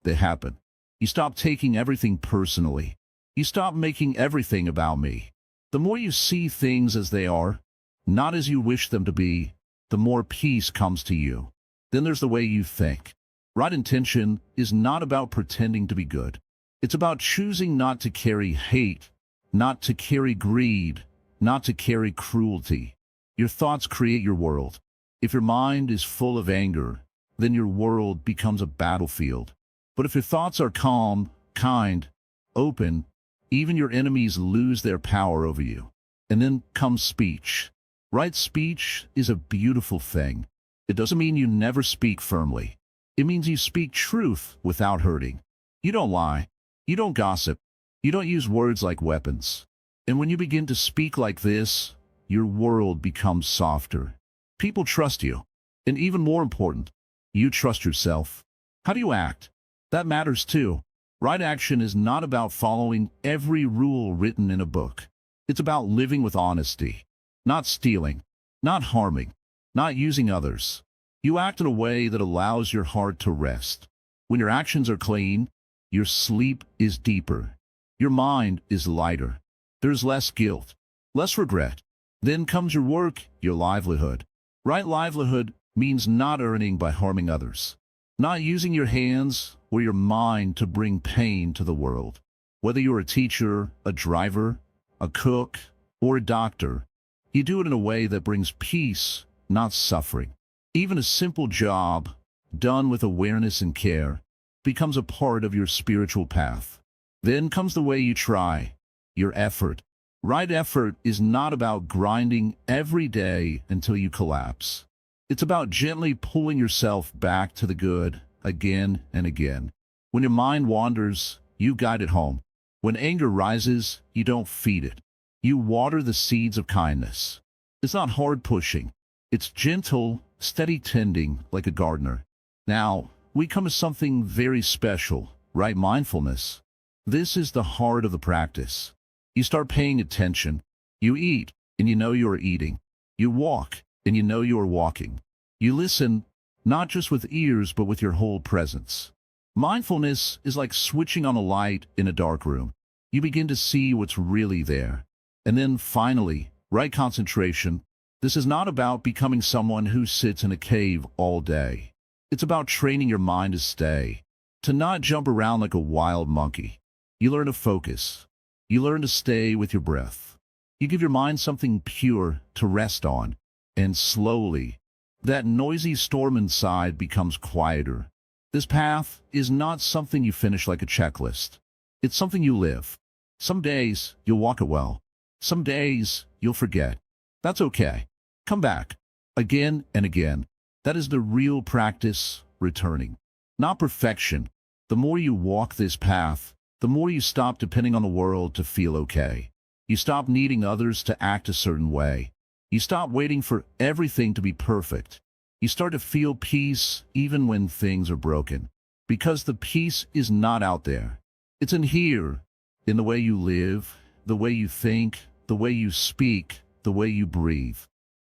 They happen. You stop taking everything personally. You stop making everything about me. The more you see things as they are, not as you wish them to be, the more peace comes to you. Then there's the way you think. Right intention is not about pretending to be good. It's about choosing not to carry hate, not to carry greed, not to carry cruelty. Your thoughts create your world. If your mind is full of anger, then your world becomes a battlefield. But if your thoughts are calm, kind, open, even your enemies lose their power over you. And then comes speech. Right speech is a beautiful thing. It doesn't mean you never speak firmly. It means you speak truth without hurting. You don't lie. You don't gossip. You don't use words like weapons. And when you begin to speak like this, your world becomes softer. People trust you. And even more important, you trust yourself. How do you act? That matters too. Right action is not about following every rule written in a book. It's about living with honesty. Not stealing. Not harming. Not using others. You act in a way that allows your heart to rest. When your actions are clean, your sleep is deeper. Your mind is lighter. There's less guilt, less regret. Then comes your work, your livelihood. Right livelihood means not earning by harming others. Not using your hands or your mind to bring pain to the world. Whether you're a teacher, a driver, a cook, or a doctor, you do it in a way that brings peace, not suffering. Even a simple job, done with awareness and care, becomes a part of your spiritual path. Then comes the way you try, your effort. Right effort is not about grinding every day until you collapse. It's about gently pulling yourself back to the good again and again. When your mind wanders, you guide it home. When anger rises, you don't feed it. You water the seeds of kindness. It's not hard pushing. It's gentle, steady tending like a gardener. Now, we come to something very special, right mindfulness. This is the heart of the practice. You start paying attention. You eat, and you know you are eating. You walk, and you know you are walking. You listen, not just with ears, but with your whole presence. Mindfulness is like switching on a light in a dark room. You begin to see what's really there. And then finally, right concentration. This is not about becoming someone who sits in a cave all day. It's about training your mind to stay, to not jump around like a wild monkey. You learn to focus. You learn to stay with your breath. You give your mind something pure to rest on. And slowly, that noisy storm inside becomes quieter. This path is not something you finish like a checklist. It's something you live. Some days, you'll walk it well. Some days, you'll forget. That's okay. Come back. Again and again. That is the real practice, returning. Not perfection. The more you walk this path, the more you stop depending on the world to feel okay. You stop needing others to act a certain way. You stop waiting for everything to be perfect. You start to feel peace even when things are broken. Because the peace is not out there. It's in here, in the way you live, the way you think, the way you speak, the way you breathe.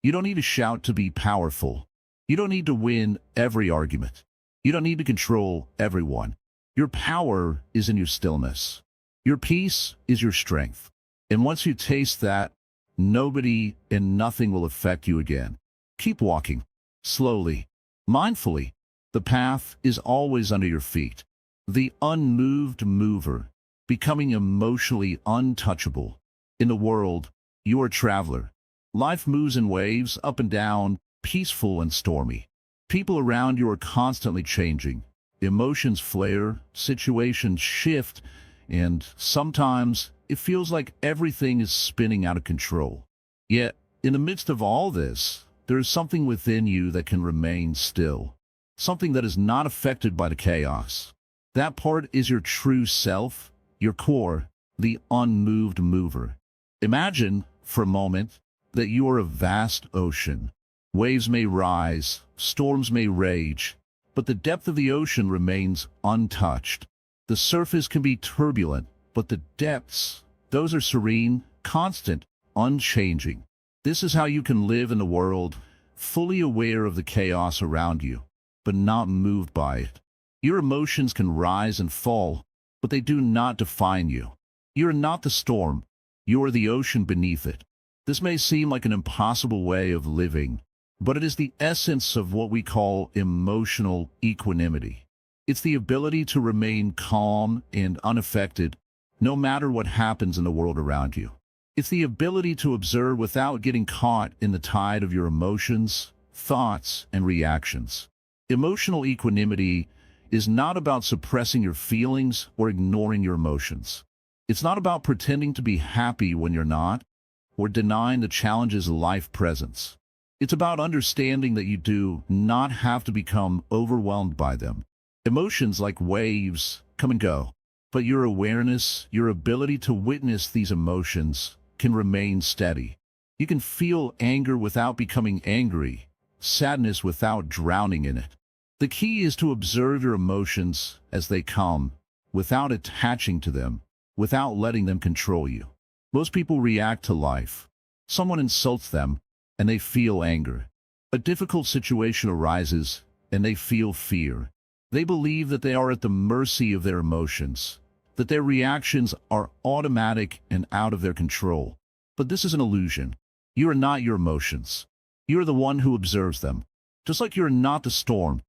You don't need to shout to be powerful. You don't need to win every argument. You don't need to control everyone. Your power is in your stillness. Your peace is your strength. And once you taste that, nobody and nothing will affect you again. Keep walking, slowly, mindfully. The path is always under your feet. The unmoved mover, becoming emotionally untouchable. In the world, you are a traveler. Life moves in waves, up and down, peaceful and stormy. People around you are constantly changing. Emotions flare, situations shift, and sometimes it feels like everything is spinning out of control. Yet, in the midst of all this, there is something within you that can remain still. Something that is not affected by the chaos. That part is your true self, your core, the unmoved mover. Imagine, for a moment, that you are a vast ocean. Waves may rise, storms may rage, but the depth of the ocean remains untouched. The surface can be turbulent, but the depths, those are serene, constant, unchanging. This is how you can live in the world, fully aware of the chaos around you, but not moved by it. Your emotions can rise and fall, but they do not define you. You are not the storm. You are the ocean beneath it. This may seem like an impossible way of living, but it is the essence of what we call emotional equanimity. It's the ability to remain calm and unaffected, no matter what happens in the world around you. It's the ability to observe without getting caught in the tide of your emotions, thoughts, and reactions. Emotional equanimity is not about suppressing your feelings or ignoring your emotions. It's not about pretending to be happy when you're not, or denying the challenges life presents. It's about understanding that you do not have to become overwhelmed by them. Emotions, like waves, come and go, but your awareness, your ability to witness these emotions, can remain steady. You can feel anger without becoming angry, sadness without drowning in it. The key is to observe your emotions as they come, without attaching to them, without letting them control you. Most people react to life. Someone insults them, and they feel anger. A difficult situation arises, and they feel fear. They believe that they are at the mercy of their emotions, that their reactions are automatic and out of their control. But this is an illusion. You are not your emotions. You are the one who observes them. Just like you are not the storm,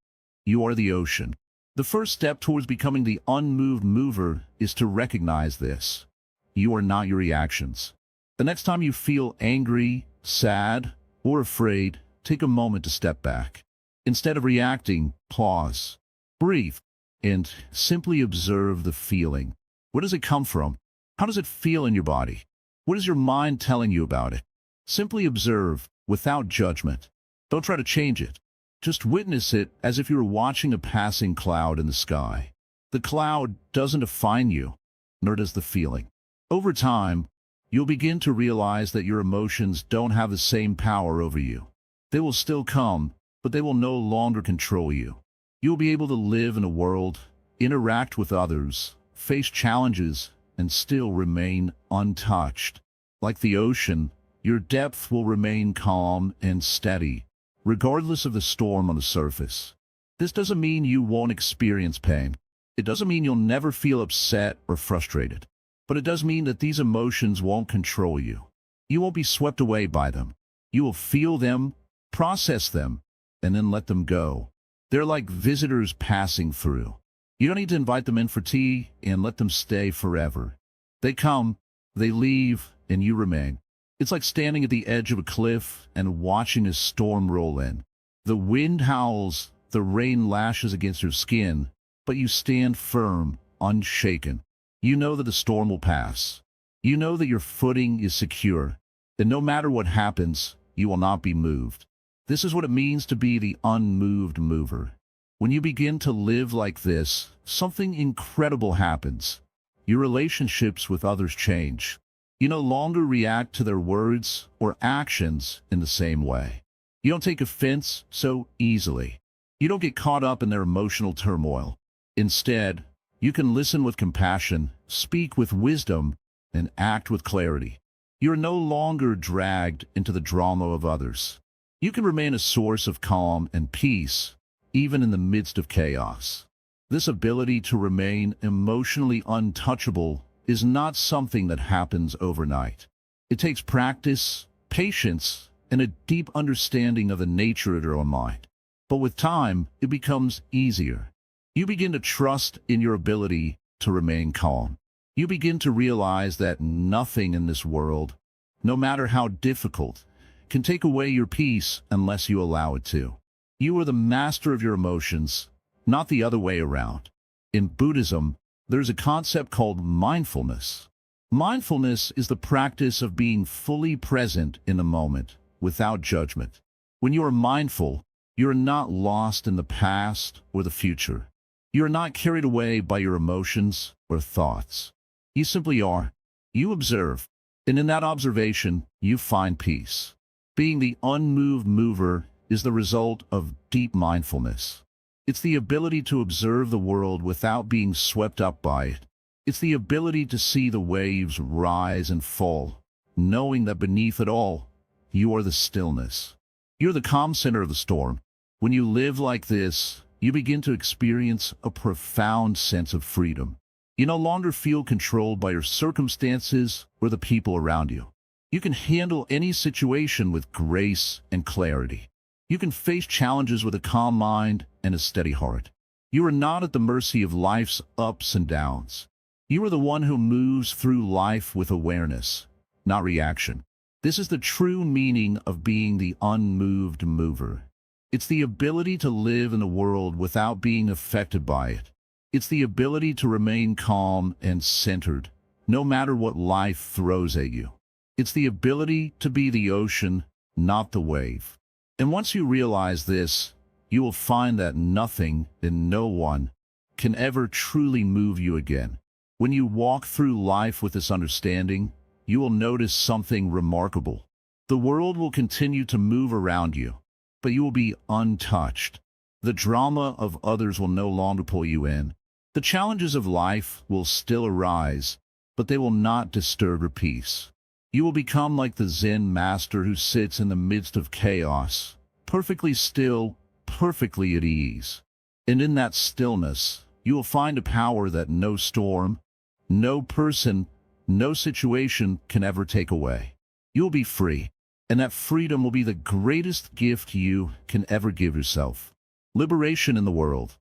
you are the ocean. The first step towards becoming the unmoved mover is to recognize this. You are not your reactions. The next time you feel angry, sad, or afraid, take a moment to step back. Instead of reacting, pause, breathe, and simply observe the feeling. Where does it come from? How does it feel in your body? What is your mind telling you about it? Simply observe, without judgment. Don't try to change it. Just witness it as if you were watching a passing cloud in the sky. The cloud doesn't define you, nor does the feeling. Over time, you'll begin to realize that your emotions don't have the same power over you. They will still come, but they will no longer control you. You'll be able to live in a world, interact with others, face challenges, and still remain untouched. Like the ocean, your depth will remain calm and steady, regardless of the storm on the surface. This doesn't mean you won't experience pain. It doesn't mean you'll never feel upset or frustrated. But it does mean that these emotions won't control you. You won't be swept away by them. You will feel them, process them, and then let them go. They're like visitors passing through. You don't need to invite them in for tea and let them stay forever. They come, they leave, and you remain. It's like standing at the edge of a cliff and watching a storm roll in. The wind howls, the rain lashes against your skin, but you stand firm, unshaken. You know that the storm will pass. You know that your footing is secure, and no matter what happens, you will not be moved. This is what it means to be the unmoved mover. When you begin to live like this, something incredible happens. Your relationships with others change. You no longer react to their words or actions in the same way. You don't take offense so easily. You don't get caught up in their emotional turmoil. Instead, you can listen with compassion, speak with wisdom, and act with clarity. You are no longer dragged into the drama of others. You can remain a source of calm and peace, even in the midst of chaos. This ability to remain emotionally untouchable is not something that happens overnight. It takes practice, patience, and a deep understanding of the nature of your own mind. But with time, it becomes easier. You begin to trust in your ability to remain calm. You begin to realize that nothing in this world, no matter how difficult, can take away your peace unless you allow it to. You are the master of your emotions, not the other way around. In Buddhism, there's a concept called mindfulness. Mindfulness is the practice of being fully present in the moment, without judgment. When you are mindful, you are not lost in the past or the future. You are not carried away by your emotions or thoughts. You simply are. You observe, and in that observation, you find peace. Being the unmoved mover is the result of deep mindfulness. It's the ability to observe the world without being swept up by it. It's the ability to see the waves rise and fall, knowing that beneath it all, you are the stillness. You're the calm center of the storm. When you live like this, you begin to experience a profound sense of freedom. You no longer feel controlled by your circumstances or the people around you. You can handle any situation with grace and clarity. You can face challenges with a calm mind and a steady heart. You are not at the mercy of life's ups and downs. You are the one who moves through life with awareness, not reaction. This is the true meaning of being the unmoved mover. It's the ability to live in the world without being affected by it. It's the ability to remain calm and centered, no matter what life throws at you. It's the ability to be the ocean, not the wave. And once you realize this, you will find that nothing and no one can ever truly move you again. When you walk through life with this understanding, you will notice something remarkable. The world will continue to move around you, but you will be untouched. The drama of others will no longer pull you in. The challenges of life will still arise, but they will not disturb your peace. You will become like the Zen master who sits in the midst of chaos, perfectly still, perfectly at ease. And in that stillness, you will find a power that no storm, no person, no situation can ever take away. You will be free, and that freedom will be the greatest gift you can ever give yourself. Liberation in the world.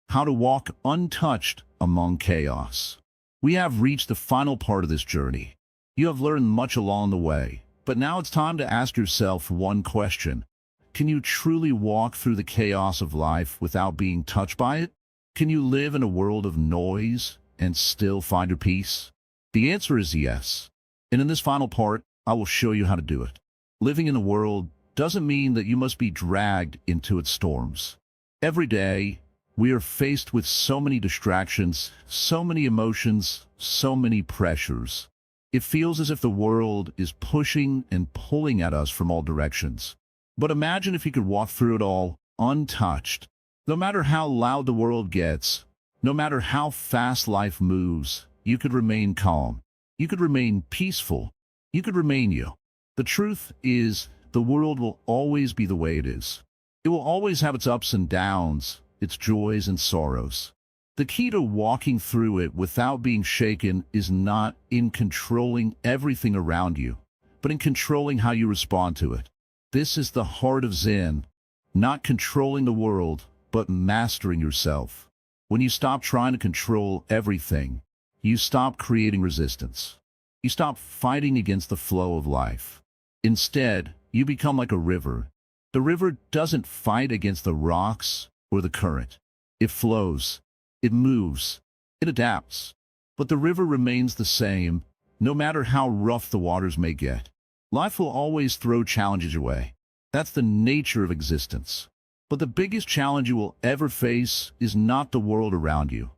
How to walk untouched among chaos. We have reached the final part of this journey. You have learned much along the way, but now it's time to ask yourself one question. Can you truly walk through the chaos of life without being touched by it? Can you live in a world of noise and still find your peace? The answer is yes. And in this final part, I will show you how to do it. Living in the world doesn't mean that you must be dragged into its storms. Every day, we are faced with so many distractions, so many emotions, so many pressures. It feels as if the world is pushing and pulling at us from all directions. But imagine if you could walk through it all untouched. No matter how loud the world gets, no matter how fast life moves, you could remain calm. You could remain peaceful. You could remain you. The truth is, the world will always be the way it is. It will always have its ups and downs, its joys and sorrows. The key to walking through it without being shaken is not in controlling everything around you, but in controlling how you respond to it. This is the heart of Zen, not controlling the world, but mastering yourself. When you stop trying to control everything, you stop creating resistance. You stop fighting against the flow of life. Instead, you become like a river. The river doesn't fight against the rocks or the current. It flows, it moves, it adapts. But the river remains the same, no matter how rough the waters may get. Life will always throw challenges your way. That's the nature of existence. But the biggest challenge you will ever face is not the world around you.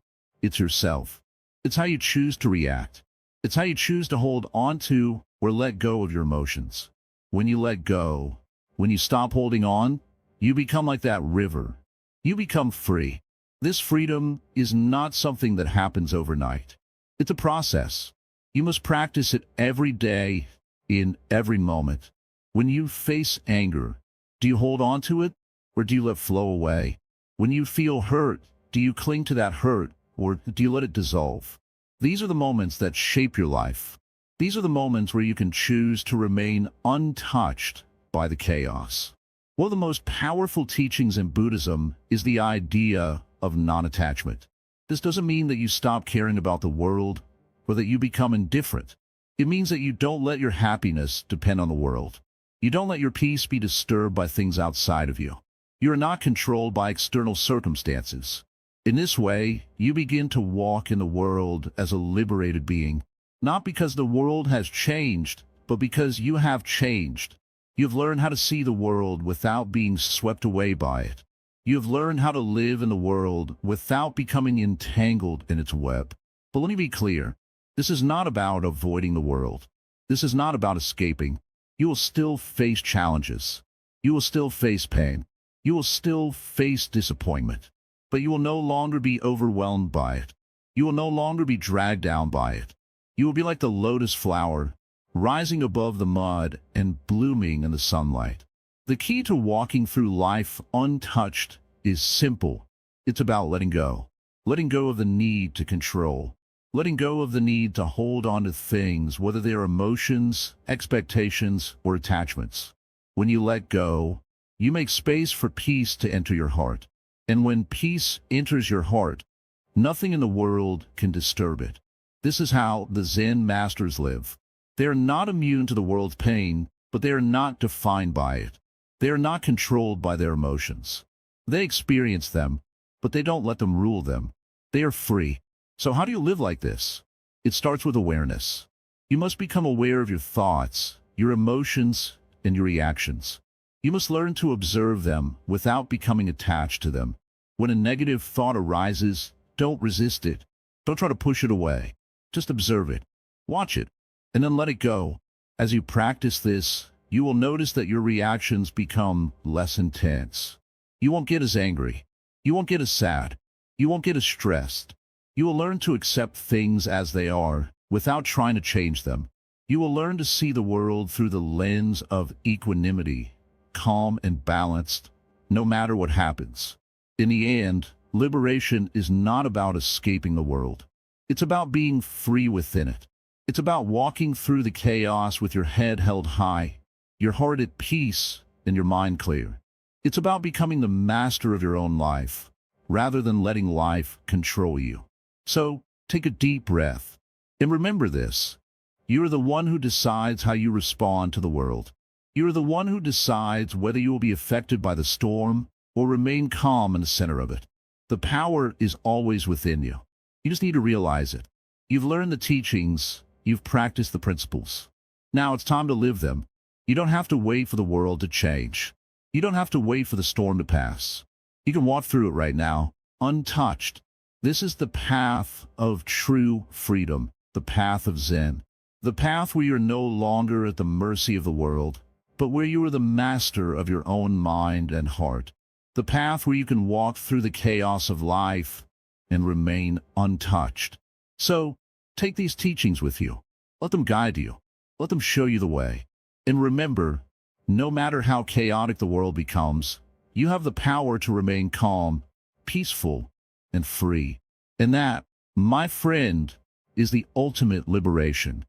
It's yourself. It's how you choose to react. It's how you choose to hold on to or let go of your emotions. When you let go, when you stop holding on, you become like that river. You become free. This freedom is not something that happens overnight. It's a process. You must practice it every day, in every moment. When you face anger, do you hold on to it, or do you let it flow away? When you feel hurt, do you cling to that hurt, or do you let it dissolve? These are the moments that shape your life. These are the moments where you can choose to remain untouched by the chaos. One of the most powerful teachings in Buddhism is the idea of non-attachment. This doesn't mean that you stop caring about the world or that you become indifferent. It means that you don't let your happiness depend on the world. You don't let your peace be disturbed by things outside of you. You are not controlled by external circumstances. In this way, you begin to walk in the world as a liberated being, not because the world has changed, but because you have changed. You have learned how to see the world without being swept away by it. You have learned how to live in the world without becoming entangled in its web. But let me be clear, this is not about avoiding the world. This is not about escaping. You will still face challenges. You will still face pain. You will still face disappointment. But you will no longer be overwhelmed by it. You will no longer be dragged down by it. You will be like the lotus flower, rising above the mud and blooming in the sunlight. The key to walking through life untouched is simple. It's about letting go. Letting go of the need to control. Letting go of the need to hold on to things, whether they're emotions, expectations, or attachments. When you let go, you make space for peace to enter your heart. And when peace enters your heart, nothing in the world can disturb it. This is how the Zen masters live. They are not immune to the world's pain, but they are not defined by it. They are not controlled by their emotions. They experience them, but they don't let them rule them. They are free. So how do you live like this? It starts with awareness. You must become aware of your thoughts, your emotions, and your reactions. You must learn to observe them without becoming attached to them. When a negative thought arises, don't resist it. Don't try to push it away. Just observe it. Watch it. And then let it go. As you practice this, you will notice that your reactions become less intense. You won't get as angry. You won't get as sad. You won't get as stressed. You will learn to accept things as they are without trying to change them. You will learn to see the world through the lens of equanimity, calm and balanced, no matter what happens. In the end, liberation is not about escaping the world. It's about being free within it. It's about walking through the chaos with your head held high, your heart at peace, and your mind clear. It's about becoming the master of your own life, rather than letting life control you. So, take a deep breath. And remember this: you are the one who decides how you respond to the world. You are the one who decides whether you will be affected by the storm or remain calm in the center of it. The power is always within you. You just need to realize it. You've learned the teachings. You've practiced the principles. Now it's time to live them. You don't have to wait for the world to change. You don't have to wait for the storm to pass. You can walk through it right now, untouched. This is the path of true freedom, the path of Zen, the path where you're no longer at the mercy of the world, but where you are the master of your own mind and heart, the path where you can walk through the chaos of life and remain untouched. So, take these teachings with you. Let them guide you. Let them show you the way. And remember, no matter how chaotic the world becomes, you have the power to remain calm, peaceful, and free. And that, my friend, is the ultimate liberation.